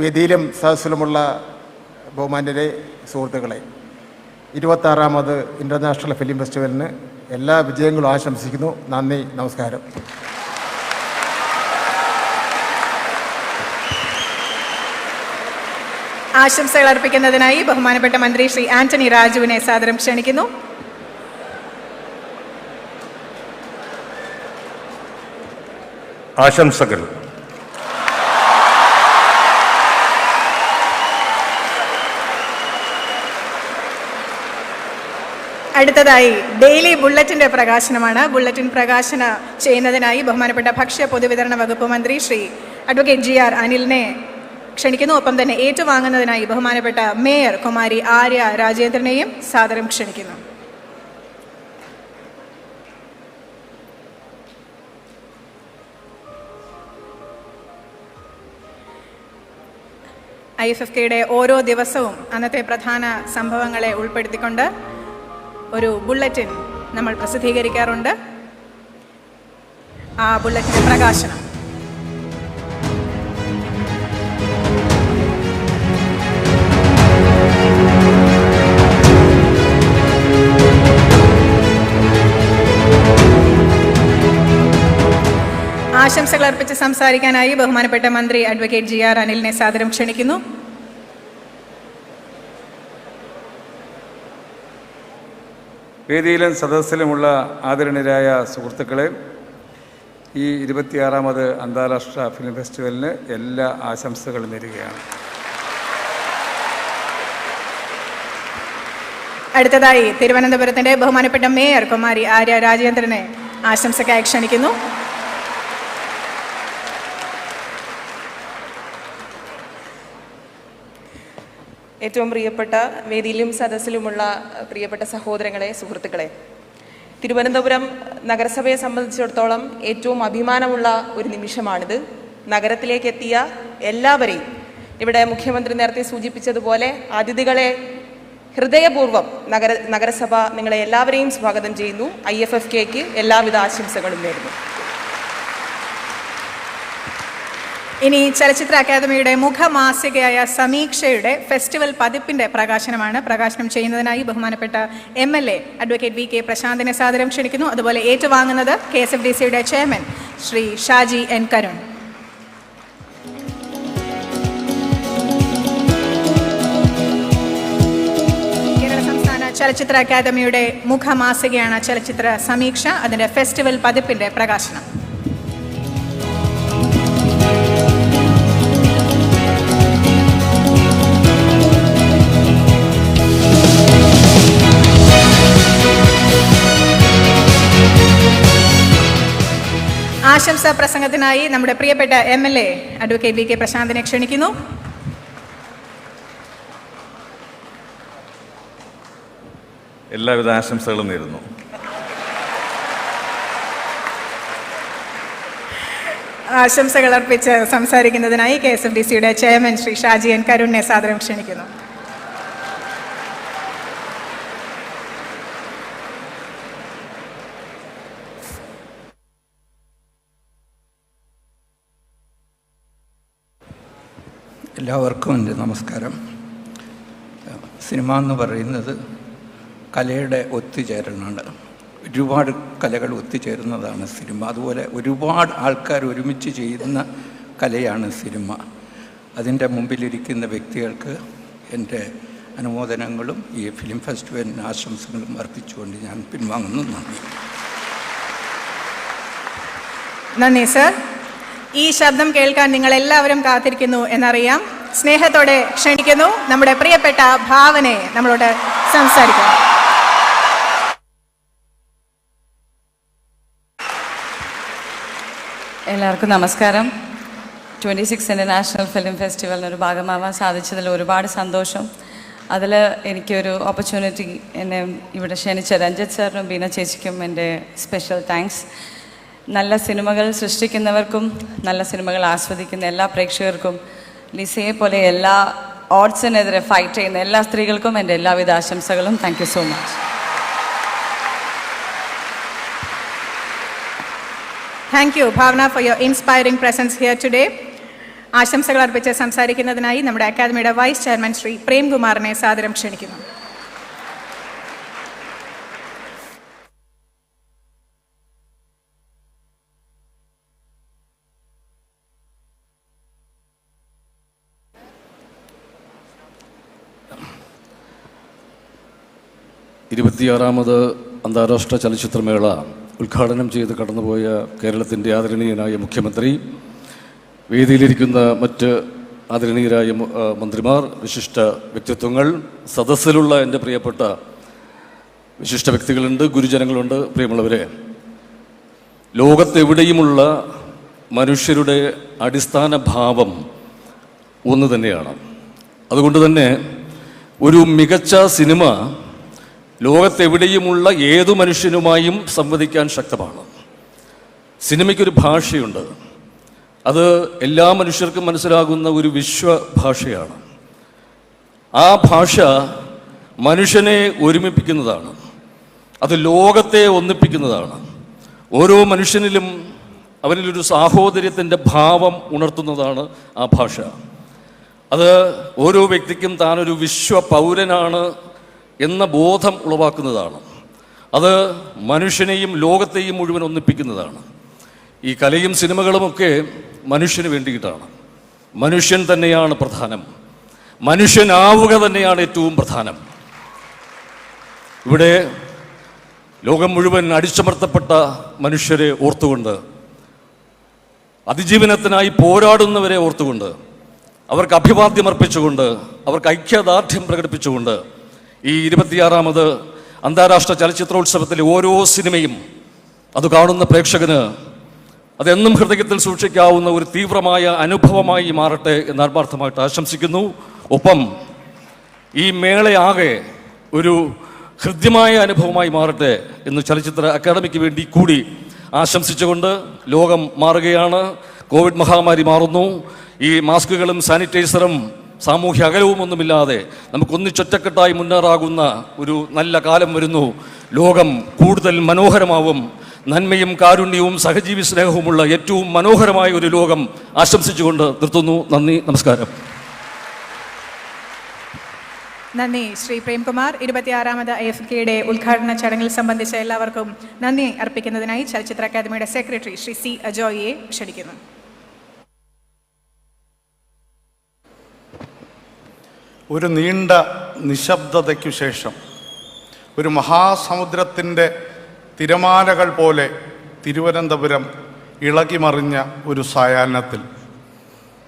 വേദിയിലും സദസ്സിലുമുള്ള ബഹുമാന്യരെ, സുഹൃത്തുക്കളെ, 26ാമത് ഇൻ്റർനാഷണൽ ഫിലിം ഫെസ്റ്റിവലിന് എല്ലാ വിജയങ്ങളും ആശംസിക്കുന്നു. നന്ദി, നമസ്കാരം. ആശംസകൾ അർപ്പിക്കുന്നതിനായി ബഹുമാനപ്പെട്ട മന്ത്രി ശ്രീ ആന്റണി രാജുവിനെ സാദരം ക്ഷണിക്കുന്നു. ആശംസകൾ. അടുത്തതായി ഡെയിലി ബുള്ളറ്റിൻ്റെ പ്രകാശനമാണ്. ബുള്ളറ്റിൻ പ്രകാശന ചെയ്യുന്നതിനായി ബഹുമാനപ്പെട്ട ഭക്ഷ്യ പൊതുവിതരണ വകുപ്പ് മന്ത്രി ശ്രീ അഡ്വക്കേറ്റ് GR അനിലിനെ ക്ഷണിക്കുന്നു. ഒപ്പം തന്നെ ഏറ്റുവാങ്ങുന്നതിനായി ബഹുമാനപ്പെട്ട മേയർ കുമാരി ആര്യ രാജേന്ദ്രനെയും സാദരം ക്ഷണിക്കുന്നു. IFFKയുടെ ഓരോ ദിവസവും അന്നത്തെ പ്രധാന സംഭവങ്ങളെ ഉൾപ്പെടുത്തിക്കൊണ്ട് ഒരു ബുള്ളറ്റിൻ നമ്മൾ പ്രസിദ്ധീകരിക്കാറുണ്ട്. ആ ബുള്ളറ്റിൻ്റെ പ്രകാശനം ആശംസകൾ അർപ്പിച്ച് സംസാരിക്കാനായി ബഹുമാനപ്പെട്ട മന്ത്രി അഡ്വക്കേറ്റ് GR അനിലിനെ സാദരം ക്ഷണിക്കുന്നു. വേദിയിലും സദസ്സിലുമുള്ള ആദരണീയരായ സുഹൃത്തുക്കളെ, ഈ 26ാമത് അന്താരാഷ്ട്ര ഫിലിം ഫെസ്റ്റിവലിന് എല്ലാ ആശംസകളും നേരുകയാണ്. അടുത്തതായി തിരുവനന്തപുരത്തിന്റെ ബഹുമാനപ്പെട്ട മേയർ കുമാരി ആര്യ രാജേന്ദ്രനെ ആശംസയ്ക്കായി ക്ഷണിക്കുന്നു. ഏറ്റവും പ്രിയപ്പെട്ട വേദിയിലും സദസ്സിലുമുള്ള പ്രിയപ്പെട്ട സഹോദരങ്ങളെ, സുഹൃത്തുക്കളെ, തിരുവനന്തപുരം നഗരസഭയെ സംബന്ധിച്ചിടത്തോളം ഏറ്റവും അഭിമാനമുള്ള ഒരു നിമിഷമാണിത്. നഗരത്തിലേക്ക് എത്തിയ എല്ലാവരെയും, ഇവിടെ മുഖ്യമന്ത്രി നേരത്തെ സൂചിപ്പിച്ചതുപോലെ അതിഥികളെ ഹൃദയപൂർവ്വം നഗരസഭ നിങ്ങളെ എല്ലാവരെയും സ്വാഗതം ചെയ്യുന്നു. IFFKക്ക് എല്ലാവിധ ആശംസകളും നേരുന്നു. ഇനി ചലച്ചിത്ര അക്കാദമിയുടെ മുഖമാസികയായ സമീക്ഷയുടെ ഫെസ്റ്റിവൽ പതിപ്പിന്റെ പ്രകാശനമാണ്. പ്രകാശനം ചെയ്യുന്നതിനായി ബഹുമാനപ്പെട്ട MLA അഡ്വക്കേറ്റ് VK പ്രശാന്തിനെ സാദരം ക്ഷണിക്കുന്നു. അതുപോലെ ഏറ്റുവാങ്ങുന്നത് KSFDCയുടെ ചെയർമാൻ ശ്രീ ഷാജി N കരുൺ. കേരള സംസ്ഥാന ചലച്ചിത്ര അക്കാദമിയുടെ മുഖമാസികയാണ് ചലച്ചിത്ര സമീക്ഷ. അതിന്റെ ഫെസ്റ്റിവൽ പതിപ്പിന്റെ പ്രകാശനം. ആശംസാ പ്രസംഗത്തിനായി നമ്മുടെ പ്രിയപ്പെട്ട MLA അഡ്വക്കേറ്റ് VK പ്രശാന്തിനെ ക്ഷണിക്കുന്നു. എല്ലാവിധ ആശംസകളും നേരുന്നു. ആശംസകൾ അർപ്പിച്ച് സംസാരിക്കുന്നതിനായി KSFDCയുടെ ചെയർമാൻ ശ്രീ ഷാജി N കരുണിനെ സാദരം ക്ഷണിക്കുന്നു. എല്ലാവർക്കും എൻ്റെ നമസ്കാരം. സിനിമ എന്ന് പറയുന്നത് കലയുടെ ഒത്തുചേരലാണ്. ഒരുപാട് കലകൾ ഒത്തുചേരുന്നതാണ് സിനിമ. അതുപോലെ ഒരുപാട് ആൾക്കാർ ഒരുമിച്ച് ചെയ്യുന്ന കലയാണ് സിനിമ. അതിൻ്റെ മുമ്പിലിരിക്കുന്ന വ്യക്തികൾക്ക് എൻ്റെ അനുമോദനങ്ങളും ഈ ഫിലിം ഫെസ്റ്റിവലിന് ആശംസകളും അർപ്പിച്ചുകൊണ്ട് ഞാൻ പിൻവാങ്ങുന്നു. നന്ദി സർ. ഈ ശബ്ദം കേൾക്കാൻ നിങ്ങൾ എല്ലാവരും കാത്തിരിക്കുന്നു എന്നറിയാം. സ്നേഹത്തോടെ ക്ഷണിക്കുന്നു നമ്മുടെ പ്രിയപ്പെട്ട ഭാവനെ നമ്മളോട് സംസാരിക്കാം. എല്ലാവർക്കും നമസ്കാരം. 26 ഇൻ്റർനാഷണൽ ഫിലിം ഫെസ്റ്റിവലിനൊരു ഭാഗമാവാൻ സാധിച്ചതിൽ ഒരുപാട് സന്തോഷം. അതിൽ എനിക്കൊരു ഓപ്പർച്യൂണിറ്റി എന്നെ ഇവിടെ ക്ഷണിച്ച രഞ്ജിത്ത് സാറിനും ബീന ചേച്ചിക്കും എൻ്റെ സ്പെഷ്യൽ താങ്ക്സ്. നല്ല സിനിമകൾ സൃഷ്ടിക്കുന്നവർക്കും നല്ല സിനിമകൾ ആസ്വദിക്കുന്ന എല്ലാ പ്രേക്ഷകർക്കും, ലിസയെ പോലെ എല്ലാ ഓഡ്സിനെതിരെ ഫൈറ്റ് ചെയ്യുന്ന എല്ലാ സ്ത്രീകൾക്കും എൻ്റെ എല്ലാവിധ ആശംസകളും. Thank you so much. Thank you, Bhavna, for your inspiring presence here today. ആശംസകൾ അർപ്പിച്ച് സംസാരിക്കുന്നതിനായി നമ്മുടെ അക്കാദമിയുടെ വൈസ് ചെയർമാൻ ശ്രീ പ്രേംകുമാറിനെ സാദരം ക്ഷണിക്കുന്നു. ഇരുപത്തിയാറാമത് അന്താരാഷ്ട്ര ചലച്ചിത്രമേള ഉദ്ഘാടനം ചെയ്ത് കടന്നുപോയ കേരളത്തിൻ്റെ ആദരണീയനായ മുഖ്യമന്ത്രി, വേദിയിലിരിക്കുന്ന മറ്റ് ആദരണീയരായ മന്ത്രിമാർ, വിശിഷ്ട വ്യക്തിത്വങ്ങൾ, സദസ്സിലുള്ള എൻ്റെ പ്രിയപ്പെട്ട വിശിഷ്ട വ്യക്തികളുണ്ട്, ഗുരുജനങ്ങളുണ്ട്, പ്രിയമുള്ളവരെ, ലോകത്തെവിടെയുമുള്ള മനുഷ്യരുടെ അടിസ്ഥാന ഭാവം ഒന്ന് തന്നെയാണ്. അതുകൊണ്ട് തന്നെ ഒരു മികച്ച സിനിമ ലോകത്തെവിടെയുമുള്ള ഏതു മനുഷ്യനുമായും സംവദിക്കാൻ ശക്തമാണ്. സിനിമയ്ക്കൊരു ഭാഷയുണ്ട്. അത് എല്ലാ മനുഷ്യർക്കും മനസ്സിലാകുന്ന ഒരു വിശ്വഭാഷയാണ്. ആ ഭാഷ മനുഷ്യനെ ഒരുമിപ്പിക്കുന്നതാണ്. അത് ലോകത്തെ ഒന്നിപ്പിക്കുന്നതാണ്. ഓരോ മനുഷ്യനിലും അവനിലൊരു സാഹോദര്യത്തിൻ്റെ ഭാവം ഉണർത്തുന്നതാണ് ആ ഭാഷ. അത് ഓരോ വ്യക്തിക്കും താനൊരു വിശ്വ പൗരനാണ് എന്ന ബോധം ഉളവാക്കുന്നതാണ്. അത് മനുഷ്യനെയും ലോകത്തെയും മുഴുവൻ ഒന്നിപ്പിക്കുന്നതാണ്. ഈ കലയും സിനിമകളുമൊക്കെ മനുഷ്യന് വേണ്ടിയിട്ടാണ്. മനുഷ്യൻ തന്നെയാണ് പ്രധാനം. മനുഷ്യനാവുക തന്നെയാണ് ഏറ്റവും പ്രധാനം. ഇവിടെ ലോകം മുഴുവൻ അടിച്ചമർത്തപ്പെട്ട മനുഷ്യരെ ഓർത്തുകൊണ്ട്, അതിജീവനത്തിനായി പോരാടുന്നവരെ ഓർത്തുകൊണ്ട്, അവർക്ക് അഭിവാദ്യം അർപ്പിച്ചുകൊണ്ട്, അവർക്ക് ഐക്യദാർഢ്യം പ്രകടിപ്പിച്ചുകൊണ്ട് ഈ 26ാമത് അന്താരാഷ്ട്ര ചലച്ചിത്രോത്സവത്തിലെ ഓരോ സിനിമയും അത് കാണുന്ന പ്രേക്ഷകന് അതെന്നും ഹൃദയത്തിൽ സൂക്ഷിക്കാവുന്ന ഒരു തീവ്രമായ അനുഭവമായി മാറട്ടെ എന്ന് ആത്മാർത്ഥമായിട്ട് ആശംസിക്കുന്നു. ഒപ്പം ഈ മേളയാകെ ഒരു ഹൃദ്യമായ അനുഭവമായി മാറട്ടെ എന്ന് ചലച്ചിത്ര അക്കാദമിക്ക് വേണ്ടി കൂടി ആശംസിച്ചുകൊണ്ട് ലോകം മാറുകയാണ്. കോവിഡ് മഹാമാരി മാറുന്നു. ഈ മാസ്കുകളും സാനിറ്റൈസറും സാമൂഹ്യ അകലവും ഒന്നുമില്ലാതെ നമുക്ക് ഒന്നിച്ചൊറ്റക്കെട്ടായി മുന്നേറാകുന്ന ഒരു നല്ല കാലം വരുന്നു. ലോകം കൂടുതൽ മനോഹരമാവും. നന്മയും കാരുണ്യവും സഹജീവി സ്നേഹവുമുള്ള ഏറ്റവും മനോഹരമായ ഒരു ലോകം ആശംസിച്ചുകൊണ്ട് നിർത്തുന്നു. നന്ദി, നമസ്കാരം. നന്ദി ശ്രീ പ്രേംകുമാർ. 26ാമത് IFKയുടെ ഉദ്ഘാടന ചടങ്ങിൽ സംബന്ധിച്ച എല്ലാവർക്കും നന്ദി അർപ്പിക്കുന്നതിനായി ചലച്ചിത്ര അക്കാദമിയുടെ സെക്രട്ടറി ശ്രീ C. അജോയിയെ ക്ഷണിക്കുന്നു. ഒരു നീണ്ട നിശബ്ദതയ്ക്കു ശേഷം ഒരു മഹാസമുദ്രത്തിൻ്റെ തിരമാലകൾ പോലെ തിരുവനന്തപുരം ഇളകിമറിഞ്ഞ ഒരു സായാഹ്നത്തിൽ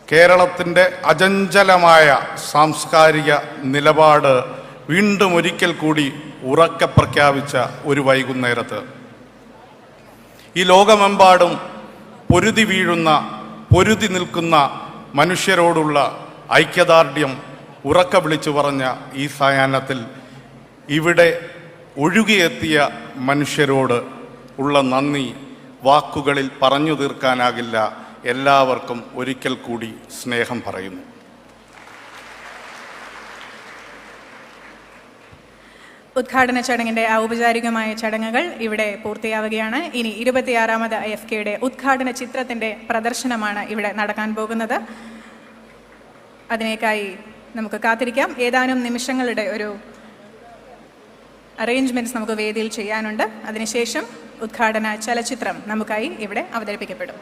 കേരളത്തിൻ്റെ അചഞ്ചലമായ സാംസ്കാരിക നിലപാട് വീണ്ടും ഒരിക്കൽ കൂടി ഉറക്കെ പ്രഖ്യാപിച്ച ഒരു വൈകുന്നേരത്ത് ഈ ലോകമെമ്പാടും പൊരുതി വീഴുന്ന, പൊരുതി നിൽക്കുന്ന മനുഷ്യരോടുള്ള ഐക്യദാർഢ്യം ഉറക്കെ വിളിച്ചു പറഞ്ഞ ഈ സായാഹ്നത്തിൽ ഇവിടെ ഒഴുകിയെത്തിയ മനുഷ്യരോട് ഉള്ള നന്ദി വാക്കുകളിൽ പറഞ്ഞു തീർക്കാനാകില്ല. എല്ലാവർക്കും ഒരിക്കൽ കൂടി സ്നേഹം പറയുന്നു. ഉദ്ഘാടന ചടങ്ങിൻ്റെ ഔപചാരികമായ ചടങ്ങുകൾ ഇവിടെ പൂർത്തിയാവുകയാണ്. ഇനി 26ാമത് IFKയുടെ ഉദ്ഘാടന ചിത്രത്തിൻ്റെ പ്രദർശനമാണ് ഇവിടെ നടക്കാൻ പോകുന്നത്. അതിനേക്കായി നമുക്ക് കാത്തിരിക്കാം. ഏതാനും നിമിഷങ്ങളുടെ ഒരു അറേഞ്ച്മെൻറ്റ്സ് നമുക്ക് വേദിയിൽ ചെയ്യാനുണ്ട്. അതിനുശേഷം ഉദ്ഘാടന ചലച്ചിത്രം നമുക്കായി ഇവിടെ അവതരിപ്പിക്കപ്പെടും.